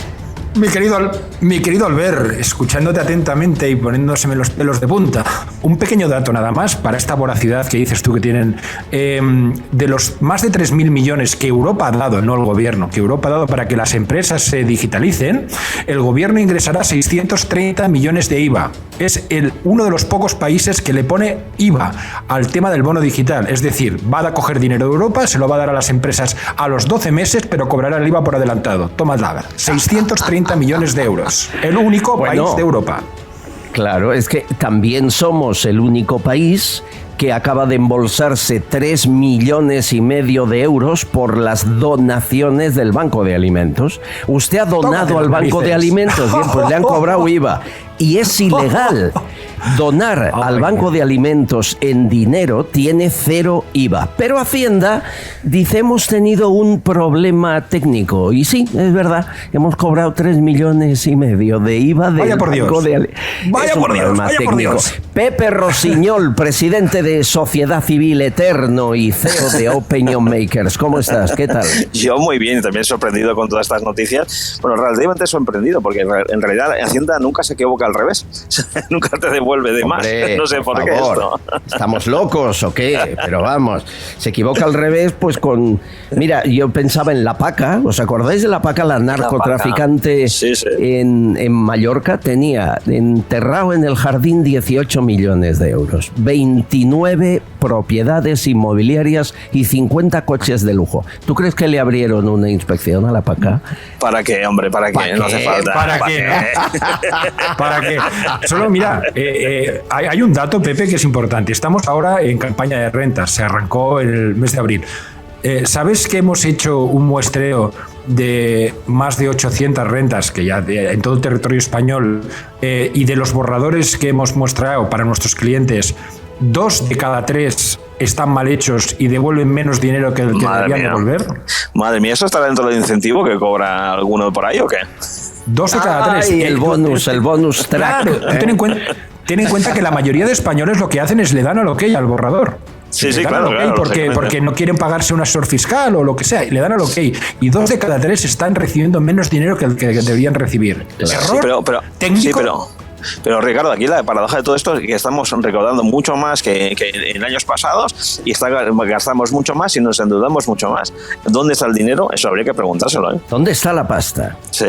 Mi querido Albert, escuchándote atentamente y poniéndoseme los pelos de punta, un pequeño dato nada más para esta voracidad que dices tú que tienen. De los más de 3.000 millones que Europa ha dado, no el gobierno, que Europa ha dado para que las empresas se digitalicen, el gobierno ingresará 630 millones de IVA. Es uno de los pocos países que le pone IVA al tema del bono digital. Es decir, va a coger dinero de Europa, se lo va a dar a las empresas a los 12 meses, pero cobrará el IVA por adelantado. Tomadla, 630 millones de euros. El único país de Europa. Claro, es que también somos el único país que acaba de embolsarse 3,5 millones de euros por las donaciones del Banco de Alimentos. Usted ha donado al Banco de Alimentos, bien, pues le han cobrado IVA. y es ilegal. Donar al Banco de Alimentos en dinero tiene 0 IVA. Pero Hacienda dice: hemos tenido un problema técnico. Y sí, es verdad, hemos cobrado 3,5 millones de IVA del Banco de Alimentos. Vaya por Dios. Pepe Rosiñol, presidente de Sociedad Civil Eterno y CEO de Opinion Makers. ¿Cómo estás? ¿Qué tal? Yo muy bien, también sorprendido con todas estas noticias. Bueno, relativamente sorprendido, porque en realidad Hacienda nunca se equivoca al revés. Nunca te devuelve de más. No sé por qué esto. ¿Estamos locos o qué? Pero vamos, se equivoca al revés, pues con... Mira, yo pensaba en La Paca. ¿Os acordáis de La Paca, la narcotraficante? Sí. En Mallorca? Tenía enterrado en el jardín 18 millones de euros, 29 propiedades inmobiliarias y 50 coches de lujo. ¿Tú crees que le abrieron una inspección a La Paca? ¿Para qué, hombre? ¿Para qué? No hace falta. ¿Para qué? ¿Para qué? Solo mira, hay un dato, Pepe, que es importante. Estamos ahora en campaña de rentas. Se arrancó en el mes de abril. ¿Sabes que hemos hecho un muestreo de más de 800 rentas que ya en todo el territorio español, y de los borradores que hemos mostrado para nuestros clientes, 2 de cada 3 están mal hechos y devuelven menos dinero que el que deberían devolver? Madre mía, ¿eso está dentro del incentivo que cobra alguno por ahí o qué? 2 de cada 3. Y el bonus track. Claro, ten en cuenta que la mayoría de españoles lo que hacen es le dan al OK al borrador. Sí, claro. Porque no quieren pagarse un asesor fiscal o lo que sea, y le dan al OK. Y 2 de cada 3 están recibiendo menos dinero que el que deberían recibir. Error técnico. Pero Ricardo, aquí la paradoja de todo esto es que estamos recaudando mucho más que en años pasados y gastamos mucho más y nos endeudamos mucho más. ¿Dónde está el dinero? Eso habría que preguntárselo, ¿eh? ¿Dónde está la pasta? Sí.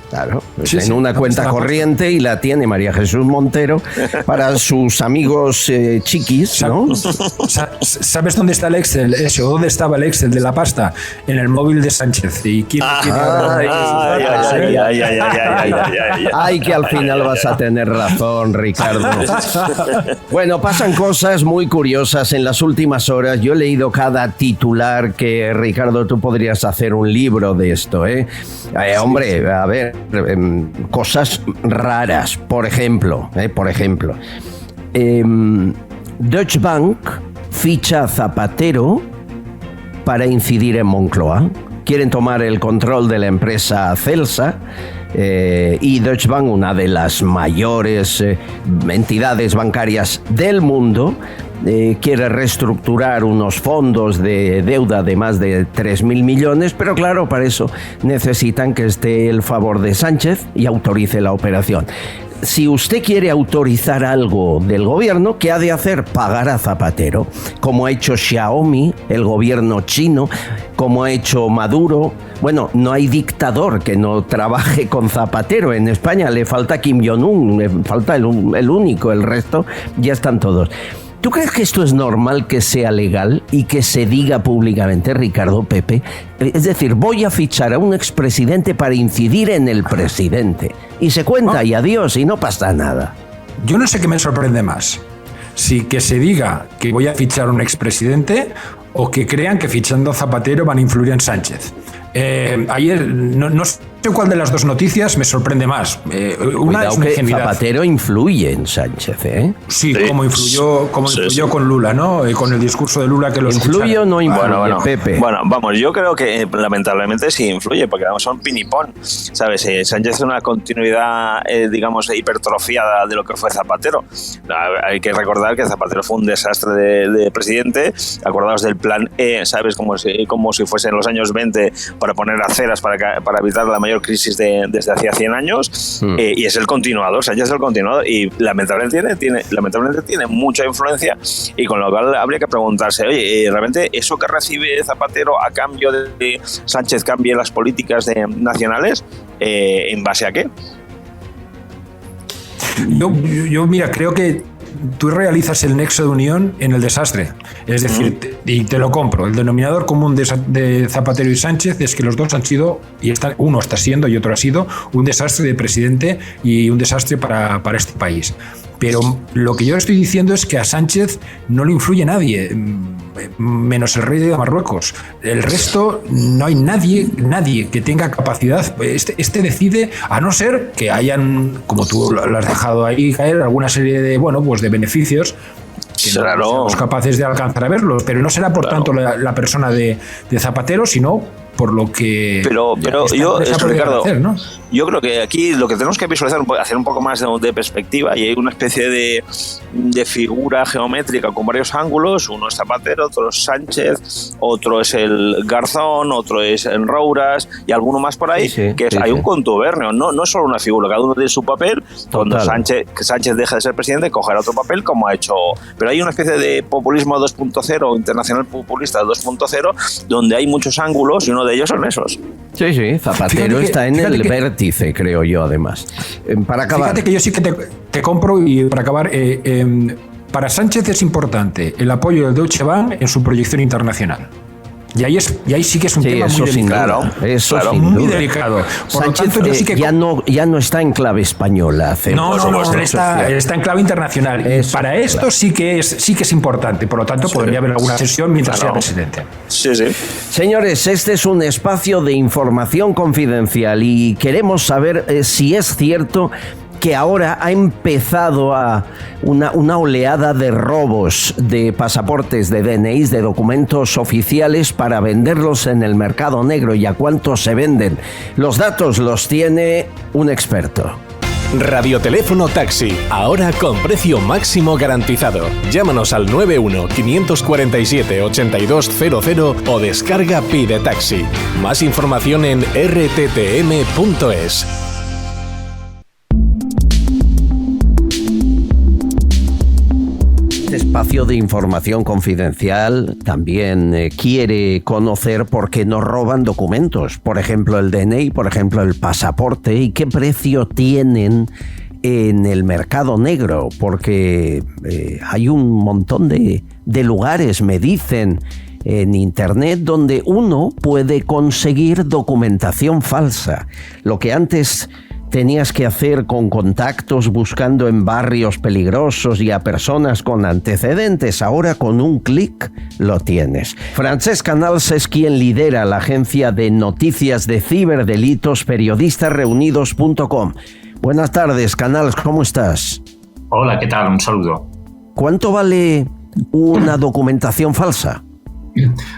Claro, en una cuenta corriente, y la tiene María Jesús Montero para sus amigos chiquis, ¿no? ¿Sabes dónde está el Excel? ¿Dónde estaba el Excel de la pasta? En el móvil de Sánchez. ¿Y quién tiene Ay, que al final vas a tener razón, Ricardo. Bueno, pasan cosas muy curiosas en las últimas horas. Yo he leído cada titular que, Ricardo, tú podrías hacer un libro de esto, ¿eh? Hombre, a ver, cosas raras. Por ejemplo, Deutsche Bank ficha a Zapatero para incidir en Moncloa. Quieren tomar el control de la empresa Celsa, y Deutsche Bank, una de las mayores entidades bancarias del mundo, quiere reestructurar unos fondos de deuda de más de 3.000 millones, pero claro, para eso necesitan que esté el favor de Sánchez y autorice la operación. Si usted quiere autorizar algo del gobierno, ¿qué ha de hacer? Pagar a Zapatero, como ha hecho Xiaomi, el gobierno chino, como ha hecho Maduro. Bueno, no hay dictador que no trabaje con Zapatero. En España le falta Kim Jong-un, le falta el único, el resto ya están todos. ¿Tú crees que esto es normal que sea legal y que se diga públicamente, Ricardo, Pepe? Es decir, voy a fichar a un expresidente para incidir en el presidente. Y se cuenta y adiós y no pasa nada. Yo no sé qué me sorprende más. Si que se diga que voy a fichar a un expresidente o que crean que fichando a Zapatero van a influir en Sánchez. Ayer no sé cuál de las dos noticias me sorprende más. Una es una ingenuidad. Zapatero influye en Sánchez, ¿eh? Sí, como influyó con Lula, ¿no? Con el discurso de Lula que lo escucharon. ¿Influye o no influye, Pepe? Bueno, vamos, yo creo que lamentablemente sí influye, porque vamos, son pinipón, ¿sabes? Sánchez es una continuidad, digamos, hipertrofiada de lo que fue Zapatero. Hay que recordar que Zapatero fue un desastre de presidente. Acordaos del plan E, ¿sabes? Como si fuese en los años 20 para poner aceras para evitar la mayor crisis desde hacía 100 años, y es el continuador, Sánchez es el continuador, y lamentablemente tiene mucha influencia, y con lo cual habría que preguntarse, oye, ¿realmente eso que recibe Zapatero a cambio de que Sánchez cambie las políticas nacionales, en base a qué? Yo mira, creo que tú realizas el nexo de unión en el desastre. Es decir, y te lo compro, el denominador común de Zapatero y Sánchez es que los dos han sido, uno está siendo y otro ha sido, un desastre de presidente y un desastre para este país. Pero lo que yo estoy diciendo es que a Sánchez no le influye nadie, menos el rey de Marruecos. El resto no hay nadie que tenga capacidad. Este decide, a no ser que hayan, como tú lo has dejado ahí caer, alguna serie de, pues de beneficios que no somos capaces de alcanzar a verlos, pero no será por tanto la persona de Zapatero, sino por lo que pero yo, Ricardo, hacer, ¿no? Yo creo que aquí lo que tenemos que visualizar, hacer un poco más de perspectiva, y hay una especie de figura geométrica con varios ángulos. Uno es Zapatero, otro es Sánchez, otro es el Garzón, otro es Enrouras y alguno más por ahí, hay un contubernio, no es solo una figura, cada uno tiene su papel. Cuando Sánchez deja de ser presidente, cogerá otro papel como ha hecho, pero hay una especie de populismo 2.0, internacional populista 2.0, donde hay muchos ángulos y uno de ellos son esos. Sí, Zapatero está en el vértice, creo yo, además. Para acabar. Fíjate que yo sí que te compro, y para acabar, para Sánchez es importante el apoyo del Deutsche Bank en su proyección internacional. Y ahí sí que es un tema muy delicado. Muy delicado. Por Sánchez, lo tanto, yo sí que ya no está en clave española. No, él está en clave internacional. Para esto sí que es importante. Por lo tanto, podría haber alguna sesión mientras sea presidente. Sí. Señores, este es un espacio de información confidencial y queremos saber si es cierto que ahora ha empezado una oleada de robos de pasaportes, de DNIs, de documentos oficiales para venderlos en el mercado negro. ¿Y a cuánto se venden? Los datos los tiene un experto. Radioteléfono Taxi, ahora con precio máximo garantizado. Llámanos al 91-547-8200 o descarga Pide Taxi. Más información en rttm.es. Espacio de información confidencial también quiere conocer por qué nos roban documentos, por ejemplo el DNI, por ejemplo el pasaporte, y qué precio tienen en el mercado negro, porque hay un montón de lugares, me dicen, en internet donde uno puede conseguir documentación falsa. Lo que antes tenías que hacer con contactos buscando en barrios peligrosos y a personas con antecedentes, ahora con un clic lo tienes. Francesc Canals es quien lidera la agencia de noticias de ciberdelitos periodistasreunidos.com. Buenas tardes, Canals, ¿cómo estás? Hola, ¿qué tal? Un saludo. ¿Cuánto vale una documentación falsa?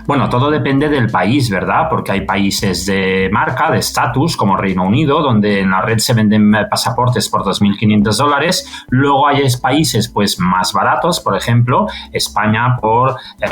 Bueno, todo depende del país, ¿verdad? Porque hay países de marca, de estatus, como Reino Unido, donde en la red se venden pasaportes por $2.500. Luego hay países pues más baratos, por ejemplo, España,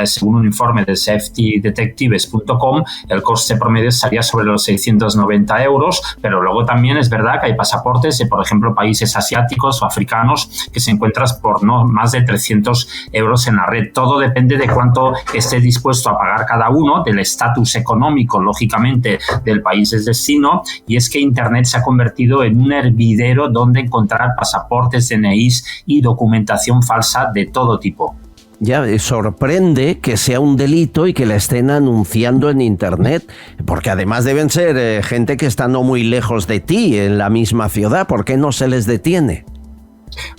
según un informe de safetydetectives.com, el coste promedio estaría sobre los 690 €, pero luego también es verdad que hay pasaportes de, por ejemplo, países asiáticos o africanos que se encuentran por no más de 300 € en la red. Todo depende de cuánto esté dispuesto a pagar cada uno, del estatus económico, lógicamente, del país de destino, y es que Internet se ha convertido en un hervidero donde encontrar pasaportes, DNIs y documentación falsa de todo tipo. Ya, sorprende que sea un delito y que la estén anunciando en Internet, porque además deben ser gente que está no muy lejos de ti, en la misma ciudad. ¿Por qué no se les detiene?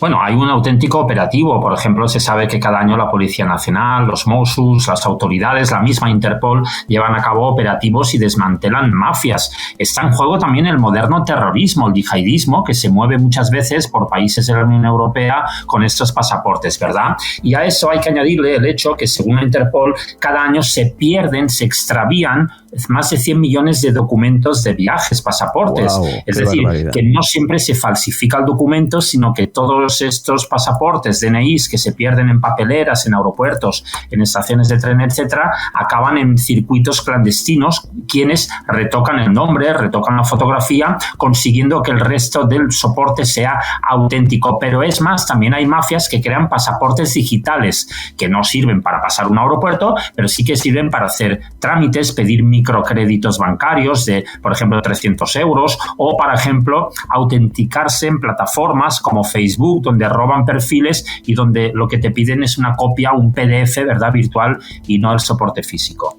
Bueno, hay un auténtico operativo. Por ejemplo, se sabe que cada año la Policía Nacional, los Mossos, las autoridades, la misma Interpol, llevan a cabo operativos y desmantelan mafias. Está en juego también el moderno terrorismo, el yihadismo, que se mueve muchas veces por países de la Unión Europea con estos pasaportes, ¿verdad? Y a eso hay que añadirle el hecho que, según la Interpol, cada año se pierden, se extravían más de 100 millones de documentos de viajes, pasaportes. Wow, es decir, barbaridad. Que no siempre se falsifica el documento, sino que todos estos pasaportes, DNIs, que se pierden en papeleras, en aeropuertos, en estaciones de tren, etcétera, acaban en circuitos clandestinos, quienes retocan el nombre, retocan la fotografía, consiguiendo que el resto del soporte sea auténtico. Pero es más, también hay mafias que crean pasaportes digitales, que no sirven para pasar un aeropuerto, pero sí que sirven para hacer trámites, pedir microcréditos bancarios de, por ejemplo, 300 €, o, por ejemplo, autenticarse en plataformas como Facebook, donde roban perfiles y donde lo que te piden es una copia, un PDF, ¿verdad?, virtual, y no el soporte físico.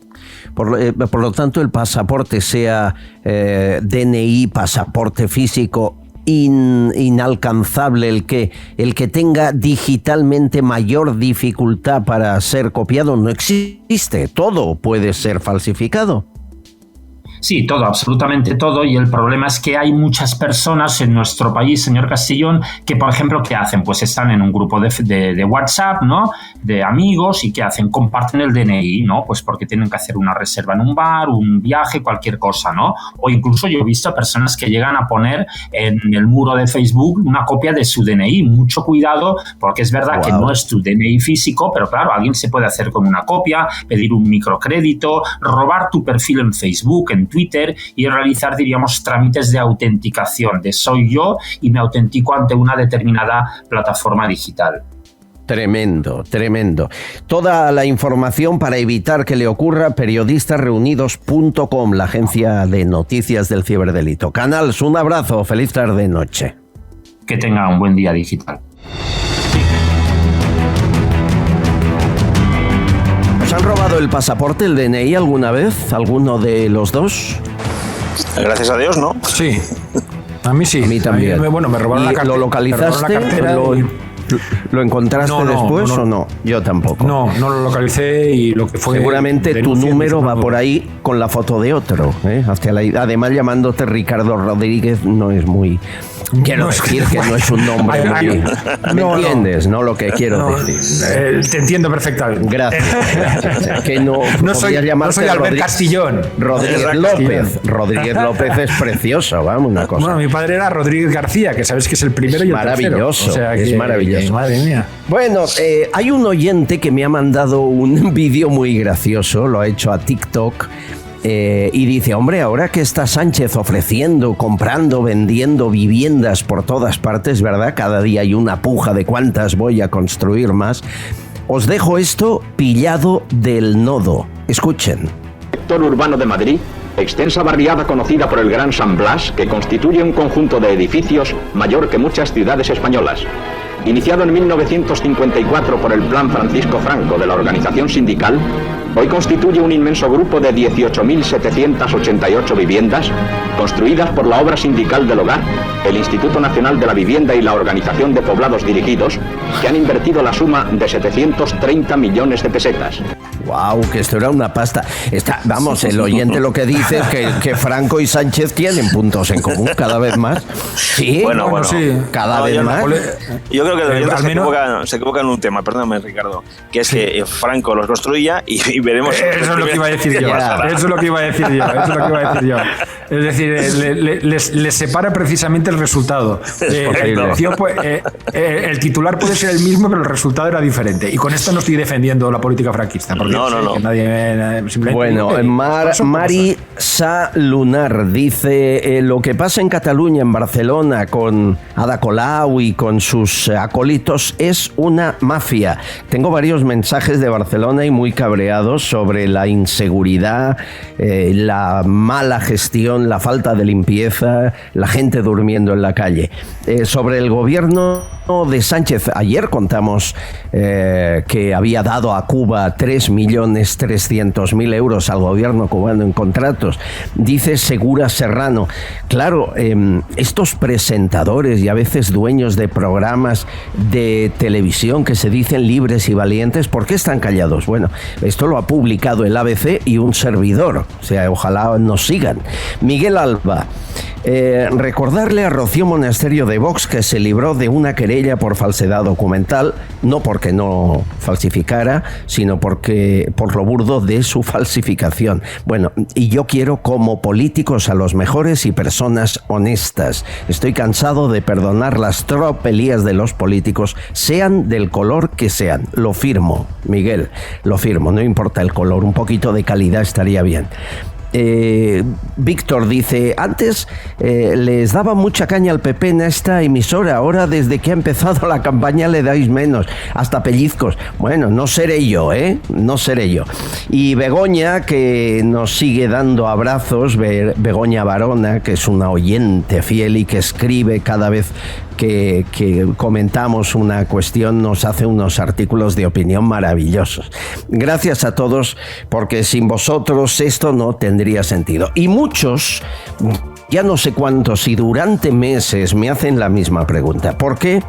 Por lo tanto, el pasaporte, sea DNI, pasaporte físico, inalcanzable, el que tenga digitalmente mayor dificultad para ser copiado, no existe. Todo puede ser falsificado. Sí, todo, absolutamente todo, y el problema es que hay muchas personas en nuestro país, señor Castellón, que, por ejemplo, ¿qué hacen? Pues están en un grupo de WhatsApp, ¿no?, de amigos, y ¿qué hacen? Comparten el DNI, ¿no? Pues porque tienen que hacer una reserva en un bar, un viaje, cualquier cosa, ¿no? O incluso yo he visto personas que llegan a poner en el muro de Facebook una copia de su DNI. Mucho cuidado, porque es verdad que no es tu DNI físico, pero claro, alguien se puede hacer con una copia, pedir un microcrédito, robar tu perfil en Facebook, en Twitter, y realizar, diríamos, trámites de autenticación, de soy yo y me autentico ante una determinada plataforma digital. Tremendo, tremendo. Toda la información para evitar que le ocurra, periodistasreunidos.com, la agencia de noticias del ciberdelito. Canals, un abrazo, feliz tarde-noche. Que tenga un buen día digital. ¿Os han robado el pasaporte, el DNI alguna vez? ¿Alguno de los dos? Gracias a Dios, ¿no? Sí. A mí sí. A mí también. Me robaron la cartera. ¿Lo localizaste? ¿Lo encontraste después o no? Yo tampoco. No lo localicé, y lo que fue... Seguramente tu número va por ahí con la foto de otro, ¿eh? Además, llamándote Ricardo Rodríguez no es muy... Quiero decir que no es un nombre muy... ¿Me entiendes, no? Lo que quiero decir. Te entiendo perfectamente. Gracias. Que no soy Albert Castillón. Rodríguez López es precioso, vamos, una cosa. Bueno, mi padre era Rodríguez García, que sabes que es el primero y el maravilloso, tercero. O sea, es maravilloso. Madre mía. Bueno, hay un oyente que me ha mandado un vídeo muy gracioso, lo ha hecho a TikTok. Y dice, hombre, ahora que está Sánchez ofreciendo, comprando, vendiendo viviendas por todas partes, ¿verdad? Cada día hay una puja de cuántas voy a construir más. Os dejo esto pillado del nodo. Escuchen. Sector urbano de Madrid, extensa barriada conocida por el Gran San Blas, que constituye un conjunto de edificios mayor que muchas ciudades españolas. Iniciado en 1954 por el Plan Francisco Franco de la organización sindical, hoy constituye un inmenso grupo de 18.788 viviendas construidas por la obra sindical del hogar, el Instituto Nacional de la Vivienda y la Organización de Poblados Dirigidos, que han invertido la suma de 730 millones de pesetas. ¡Wow! Que esto era una pasta. Vamos, el oyente lo que dice es que Franco y Sánchez tienen puntos en común cada vez más. Sí, bueno, sí. Cada vez más. Yo creo que el oyente se equivoca en un tema, perdóname, Ricardo, que es que Franco los construía y veremos... Eso es lo que iba a decir yo. Eso es lo que iba a decir yo. Es decir, les separa precisamente el resultado. El titular puede ser el mismo, pero el resultado era diferente. Y con esto no estoy defendiendo la política franquista. Porque no. Que nadie, bueno, Mari Sa Lunar dice, lo que pasa en Cataluña, en Barcelona, con Ada Colau y con sus acólitos es una mafia. Tengo varios mensajes de Barcelona y muy cabreados sobre la inseguridad, la mala gestión, la falta de limpieza, la gente durmiendo en la calle. Sobre el gobierno de Sánchez, ayer contamos que había dado a Cuba 3.300.000 euros al gobierno cubano en contratos. Dice Segura Serrano. Claro, estos presentadores y a veces dueños de programas de televisión que se dicen libres y valientes, ¿por qué están callados? Bueno, esto lo ha publicado el ABC y un servidor. O sea, ojalá nos sigan. Miguel Alba. Recordarle a Rocío Monasterio de Vox que se libró de una querella por falsedad documental, no porque no falsificara, sino por lo burdo de su falsificación. Bueno, y yo quiero como políticos a los mejores y personas honestas. Estoy cansado de perdonar las tropelías de los políticos, sean del color que sean. Lo firmo, Miguel, lo firmo, no importa el color, un poquito de calidad estaría bien. Víctor dice, antes les daba mucha caña al PP en esta emisora, ahora desde que ha empezado la campaña le dais menos, hasta pellizcos. Bueno, no seré yo, no seré yo. Y Begoña, que nos sigue dando abrazos, Begoña Barona, que es una oyente fiel y que escribe cada vez que comentamos una cuestión, nos hace unos artículos de opinión maravillosos. Gracias a todos, porque sin vosotros esto no tendría sentido. Y muchos ya no sé cuántos y durante meses me hacen la misma pregunta. ¿Por qué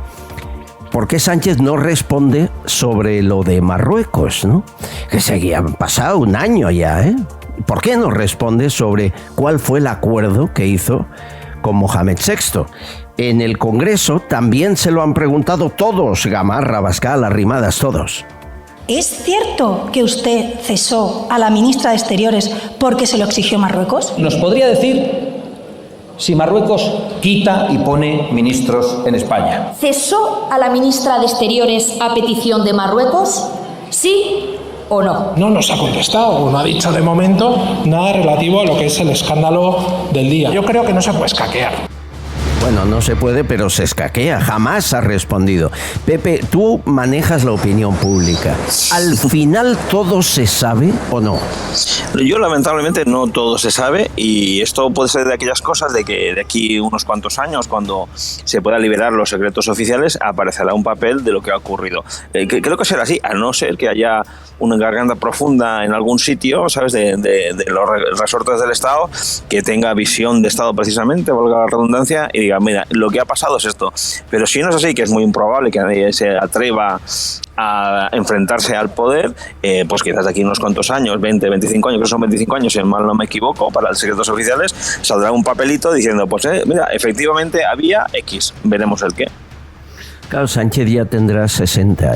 Sánchez no responde sobre lo de Marruecos, ¿no? Que se ha pasado un año ya, ¿eh? ¿Por qué no responde sobre cuál fue el acuerdo que hizo con Mohamed VI? En el Congreso también se lo han preguntado todos, Gamarra, Abascal, Arrimadas, todos. ¿Es cierto que usted cesó a la ministra de Exteriores porque se lo exigió Marruecos? ¿Nos podría decir si Marruecos quita y pone ministros en España? ¿Cesó a la ministra de Exteriores a petición de Marruecos? ¿Sí o no? No nos ha contestado, no ha dicho de momento nada relativo a lo que es el escándalo del día. Yo creo que no se puede escaquear. Bueno, no se puede, pero se escaquea. Jamás ha respondido. Pepe, tú manejas la opinión pública. ¿Al final todo se sabe o no? Yo, lamentablemente, no todo se sabe, y esto puede ser de aquellas cosas de que de aquí unos cuantos años, cuando se puedan liberar los secretos oficiales, aparecerá un papel de lo que ha ocurrido. Creo que será así, a no ser que haya una garganta profunda en algún sitio, ¿sabes?, de los resortes del Estado, que tenga visión de Estado precisamente, valga la redundancia, y diga, mira, lo que ha pasado es esto. Pero si no es así, que es muy improbable que nadie se atreva a enfrentarse al poder, pues quizás de aquí unos cuantos años, 20, 25 años, creo que son 25 años, si mal no me equivoco, para los secretos oficiales, saldrá un papelito diciendo, pues mira, efectivamente había X, veremos el qué. Claro, Sánchez ya tendrá 60,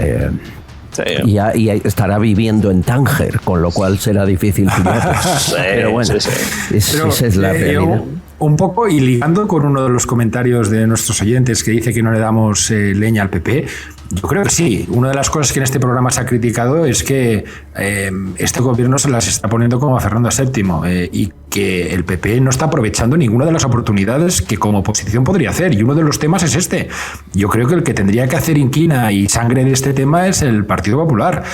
y estará viviendo en Tánger, con lo cual será difícil pillarlo. Pero bueno, esa es la realidad. Un poco, y ligando con uno de los comentarios de nuestros oyentes que dice que no le damos leña al PP, yo creo que sí. Una de las cosas que en este programa se ha criticado es que este gobierno se las está poniendo como a Fernando VII, y que el PP no está aprovechando ninguna de las oportunidades que como oposición podría hacer, y uno de los temas es este. Yo creo que el que tendría que hacer inquina y sangre de este tema es el Partido Popular.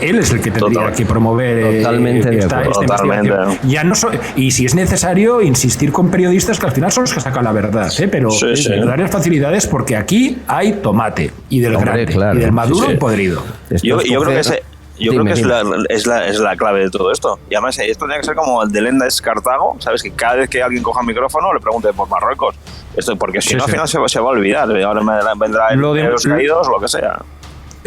Él es el que tendría que promover esta investigación. Ya no y si es necesario, insistir con periodistas que al final son los que sacan la verdad, pero darles facilidades, porque aquí hay tomate, y del grande, claro, y del maduro y podrido. Yo creo que es la clave de todo esto. Y además, esto tiene que ser como el de Lenda es Cartago, ¿sabes? Que cada vez que alguien coja el micrófono le pregunte por Marruecos. Esto, porque si no, al final se va a olvidar. Ahora vendrá los caídos o lo que sea.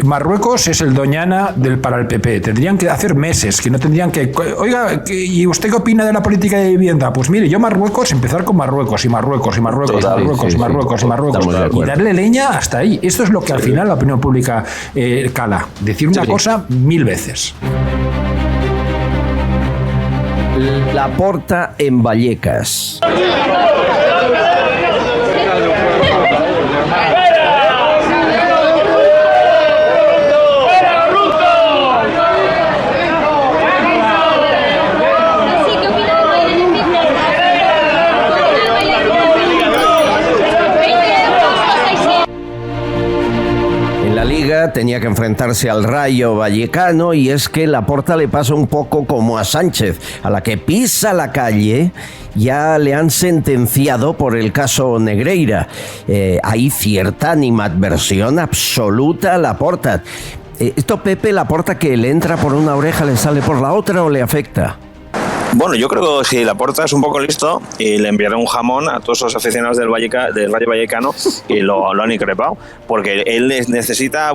Marruecos es el Doñana para el PP. Tendrían que hacer meses, que no tendrían que... Oiga, ¿y usted qué opina de la política de vivienda? Pues mire, yo Marruecos, empezar con Marruecos y Marruecos. Y darle leña hasta ahí. Esto es lo que al final la opinión pública cala. Decir una cosa 1000 veces. Laporta en Vallecas. Tenía que enfrentarse al Rayo Vallecano, y es que Laporta le pasa un poco como a Sánchez, a la que pisa la calle ya le han sentenciado por el caso Negreira. Hay cierta animadversión absoluta a Laporta. ¿Esto, Pepe, Laporta, que le entra por una oreja, le sale por la otra o le afecta? Bueno, yo creo que si Laporta es un poco listo, y le enviará un jamón a todos los aficionados del Rayo Vallecano, y lo han increpado, porque él necesita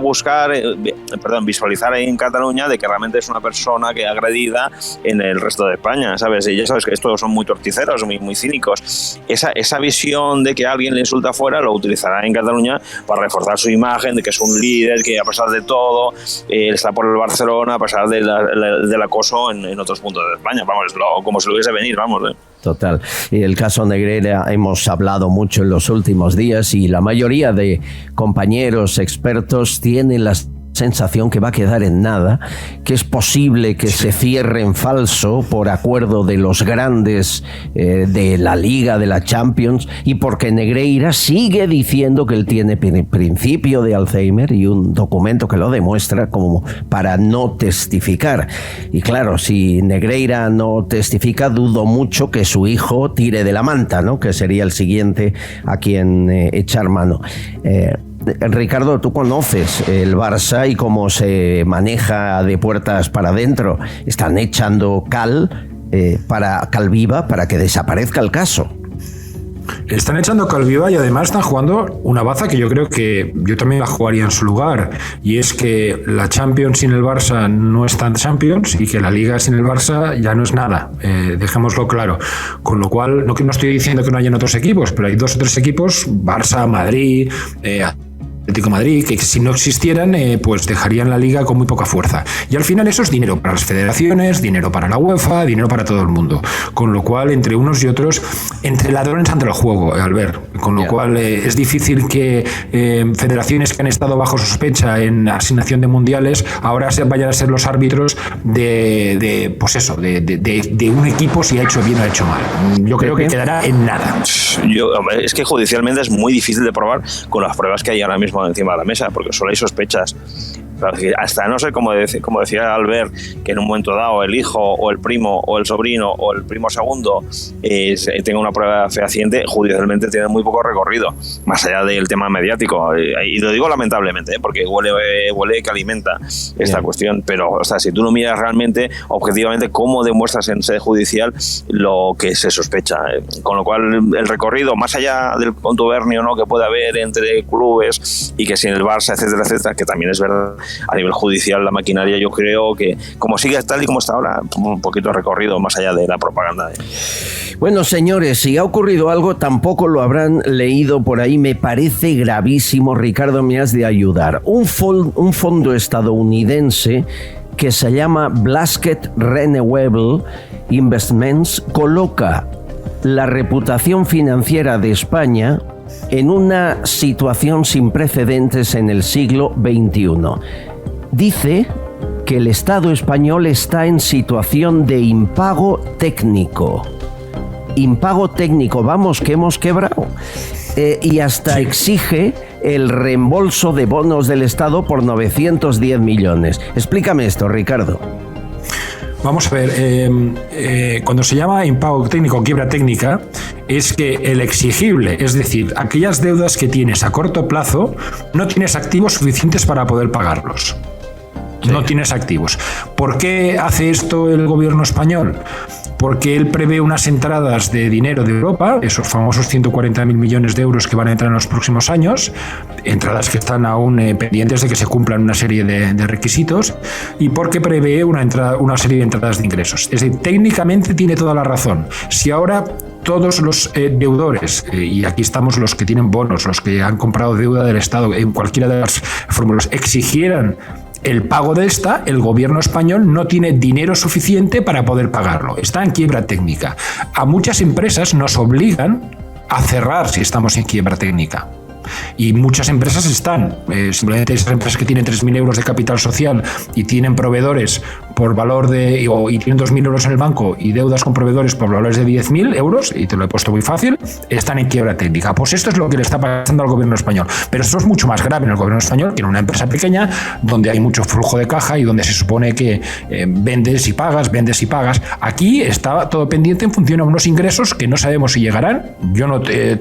visualizar ahí en Cataluña de que realmente es una persona que agredida en el resto de España, ¿sabes? Y ya sabes que estos son muy torticeros, muy cínicos. Esa visión de que alguien le insulta afuera lo utilizará en Cataluña para reforzar su imagen de que es un líder, que a pesar de todo está por el Barcelona, a pesar del acoso en otros puntos de España. Vamos, como se lo hubiese venir, vamos. Total. Y el caso Negreira hemos hablado mucho en los últimos días, y la mayoría de compañeros expertos tienen las sensación que va a quedar en nada, que es posible que se cierre en falso por acuerdo de los grandes de la Liga, de la Champions, y porque Negreira sigue diciendo que él tiene principio de Alzheimer y un documento que lo demuestra como para no testificar. Y claro, si Negreira no testifica, dudo mucho que su hijo tire de la manta, ¿no? Que sería el siguiente a quien echar mano. Ricardo, tú conoces el Barça y cómo se maneja de puertas para adentro. Están echando cal viva para que desaparezca el caso. Están echando Calviva y además están jugando una baza que yo creo que yo también la jugaría en su lugar, y es que la Champions sin el Barça no es tan Champions y que la Liga sin el Barça ya no es nada, dejémoslo claro. Con lo cual, no estoy diciendo que no hayan otros equipos, pero hay 2 o 3 equipos, Barça, Madrid, Atlético de Madrid, que si no existieran, pues dejarían la Liga con muy poca fuerza. Y al final eso es dinero para las federaciones, dinero para la UEFA, dinero para todo el mundo. Con lo cual, entre unos y otros, entre ladrones ante el juego, Albert. Con lo cual, es difícil que federaciones que han estado bajo sospecha en asignación de mundiales ahora vayan a ser los árbitros de un equipo si ha hecho bien o ha hecho mal. Yo creo que quedará en nada. Es que judicialmente es muy difícil de probar con las pruebas que hay ahora mismo encima de la mesa, porque solo hay sospechas. Hasta no sé, como decía Albert, que en un momento dado el hijo o el primo o el sobrino o el primo segundo tenga una prueba fehaciente, judicialmente tiene muy poco recorrido, más allá del tema mediático, y lo digo lamentablemente, porque huele que alimenta esta cuestión, pero o sea, si tú no miras realmente, objetivamente, cómo demuestras en sede judicial lo que se sospecha, con lo cual el recorrido, más allá del contubernio, ¿no?, que puede haber entre clubes y que sin el Barça, etcétera, etcétera, que también es verdad, a nivel judicial la maquinaria, yo creo que como sigue tal y como está ahora, un poquito de recorrido más allá de la propaganda. Bueno, señores, si ha ocurrido algo, tampoco lo habrán leído por ahí. Me parece gravísimo, Ricardo, me has de ayudar. Un fondo estadounidense que se llama Blasket Renewable Investments coloca la reputación financiera de España en una situación sin precedentes en el siglo XXI. Dice que el Estado español está en situación de impago técnico. Impago técnico, vamos, que hemos quebrado. Y hasta exige el reembolso de bonos del Estado por 910 millones. Explícame esto, Ricardo. Vamos a ver, cuando se llama impago técnico, quiebra técnica, es que el exigible, es decir, aquellas deudas que tienes a corto plazo, no tienes activos suficientes para poder pagarlos. Sí. No tienes activos. ¿Por qué hace esto el gobierno español? Porque él prevé unas entradas de dinero de Europa, esos famosos 140.000 millones de euros que van a entrar en los próximos años, entradas que están aún pendientes de que se cumplan una serie de requisitos, y porque prevé una serie de entradas de ingresos. Es decir, técnicamente tiene toda la razón. Si ahora todos los deudores, y aquí estamos los que tienen bonos, los que han comprado deuda del Estado en cualquiera de las fórmulas, exigieran el pago de esta, el gobierno español no tiene dinero suficiente para poder pagarlo. Está en quiebra técnica. A muchas empresas nos obligan a cerrar si estamos en quiebra técnica. Y muchas empresas están, simplemente esas empresas que tienen 3.000 euros de capital social y tienen proveedores por valor y tienen 2.000 euros en el banco y deudas con proveedores por valores de 10.000 euros, y te lo he puesto muy fácil, están en quiebra técnica. Pues esto es lo que le está pasando al gobierno español. Pero esto es mucho más grave en el gobierno español que en una empresa pequeña donde hay mucho flujo de caja y donde se supone que vendes y pagas. Aquí está todo pendiente en función a unos ingresos que no sabemos si llegarán.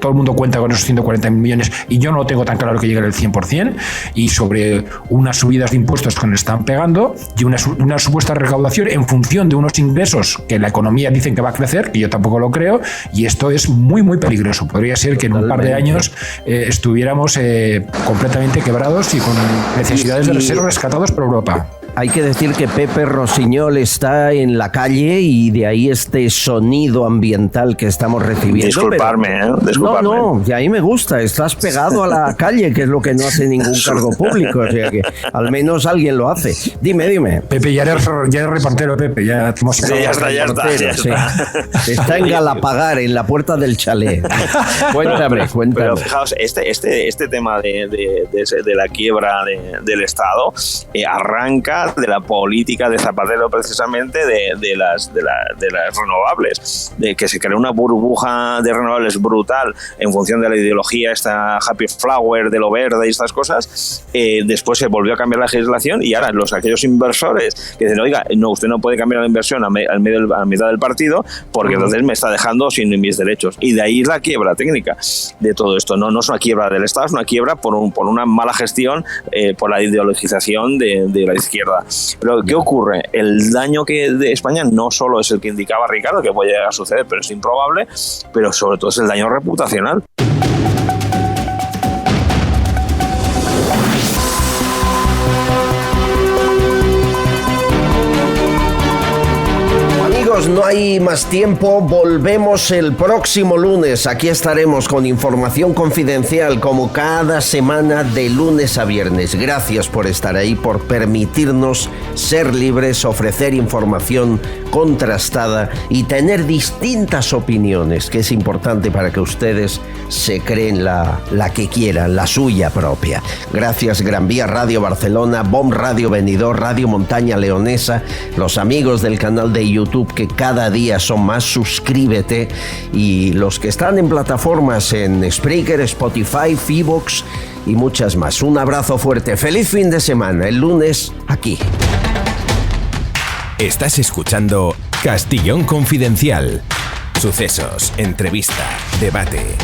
Todo el mundo cuenta con esos 140.000 millones y yo no tengo tan claro que llegue el 100%, y sobre unas subidas de impuestos que nos están pegando y una supuesta recaudación en función de unos ingresos que la economía dicen que va a crecer, que yo tampoco lo creo, y esto es muy muy peligroso. Podría ser que en un par de años estuviéramos completamente quebrados y con necesidades de reserva rescatados por Europa. Hay que decir que Pepe Rossinyol está en la calle y de ahí este sonido ambiental que estamos recibiendo. Disculparme. No, y ahí me gusta. Estás pegado a la calle, que es lo que no hace ningún cargo público. O sea que al menos alguien lo hace. Dime. Pepe, ya eres reportero, Pepe. Ya está. Está en Galapagar, en la puerta del chalet. Cuéntame. Pero fijaos, este tema de la quiebra del Estado arranca de la política de Zapatero, precisamente de las renovables, de que se creó una burbuja de renovables brutal en función de la ideología esta Happy Flower, de lo verde y estas cosas. Después se volvió a cambiar la legislación y ahora aquellos inversores que dicen, oiga, no, usted no puede cambiar la inversión a mitad del partido porque entonces me está dejando sin mis derechos, y de ahí la quiebra técnica de todo esto. No es una quiebra del Estado, es una quiebra por una mala gestión, por la ideologización de la izquierda izquierda. Pero ¿qué ocurre? El daño que de España no solo es el que indicaba Ricardo, que puede llegar a suceder, pero es improbable, pero sobre todo es el daño reputacional. No hay más tiempo, volvemos el próximo lunes. Aquí estaremos con información confidencial como cada semana de lunes a viernes. Gracias por estar ahí, por permitirnos ser libres, ofrecer información contrastada y tener distintas opiniones, que es importante para que ustedes se creen la que quieran, la suya propia. Gracias Gran Vía Radio Barcelona, BOM Radio Benidorm, Radio Montaña Leonesa, los amigos del canal de YouTube que cada día son más, suscríbete, y los que están en plataformas en Spreaker, Spotify, Evox y muchas más. Un abrazo fuerte, feliz fin de semana, el lunes aquí. Estás escuchando Castellón Confidencial. Sucesos, entrevista, debate.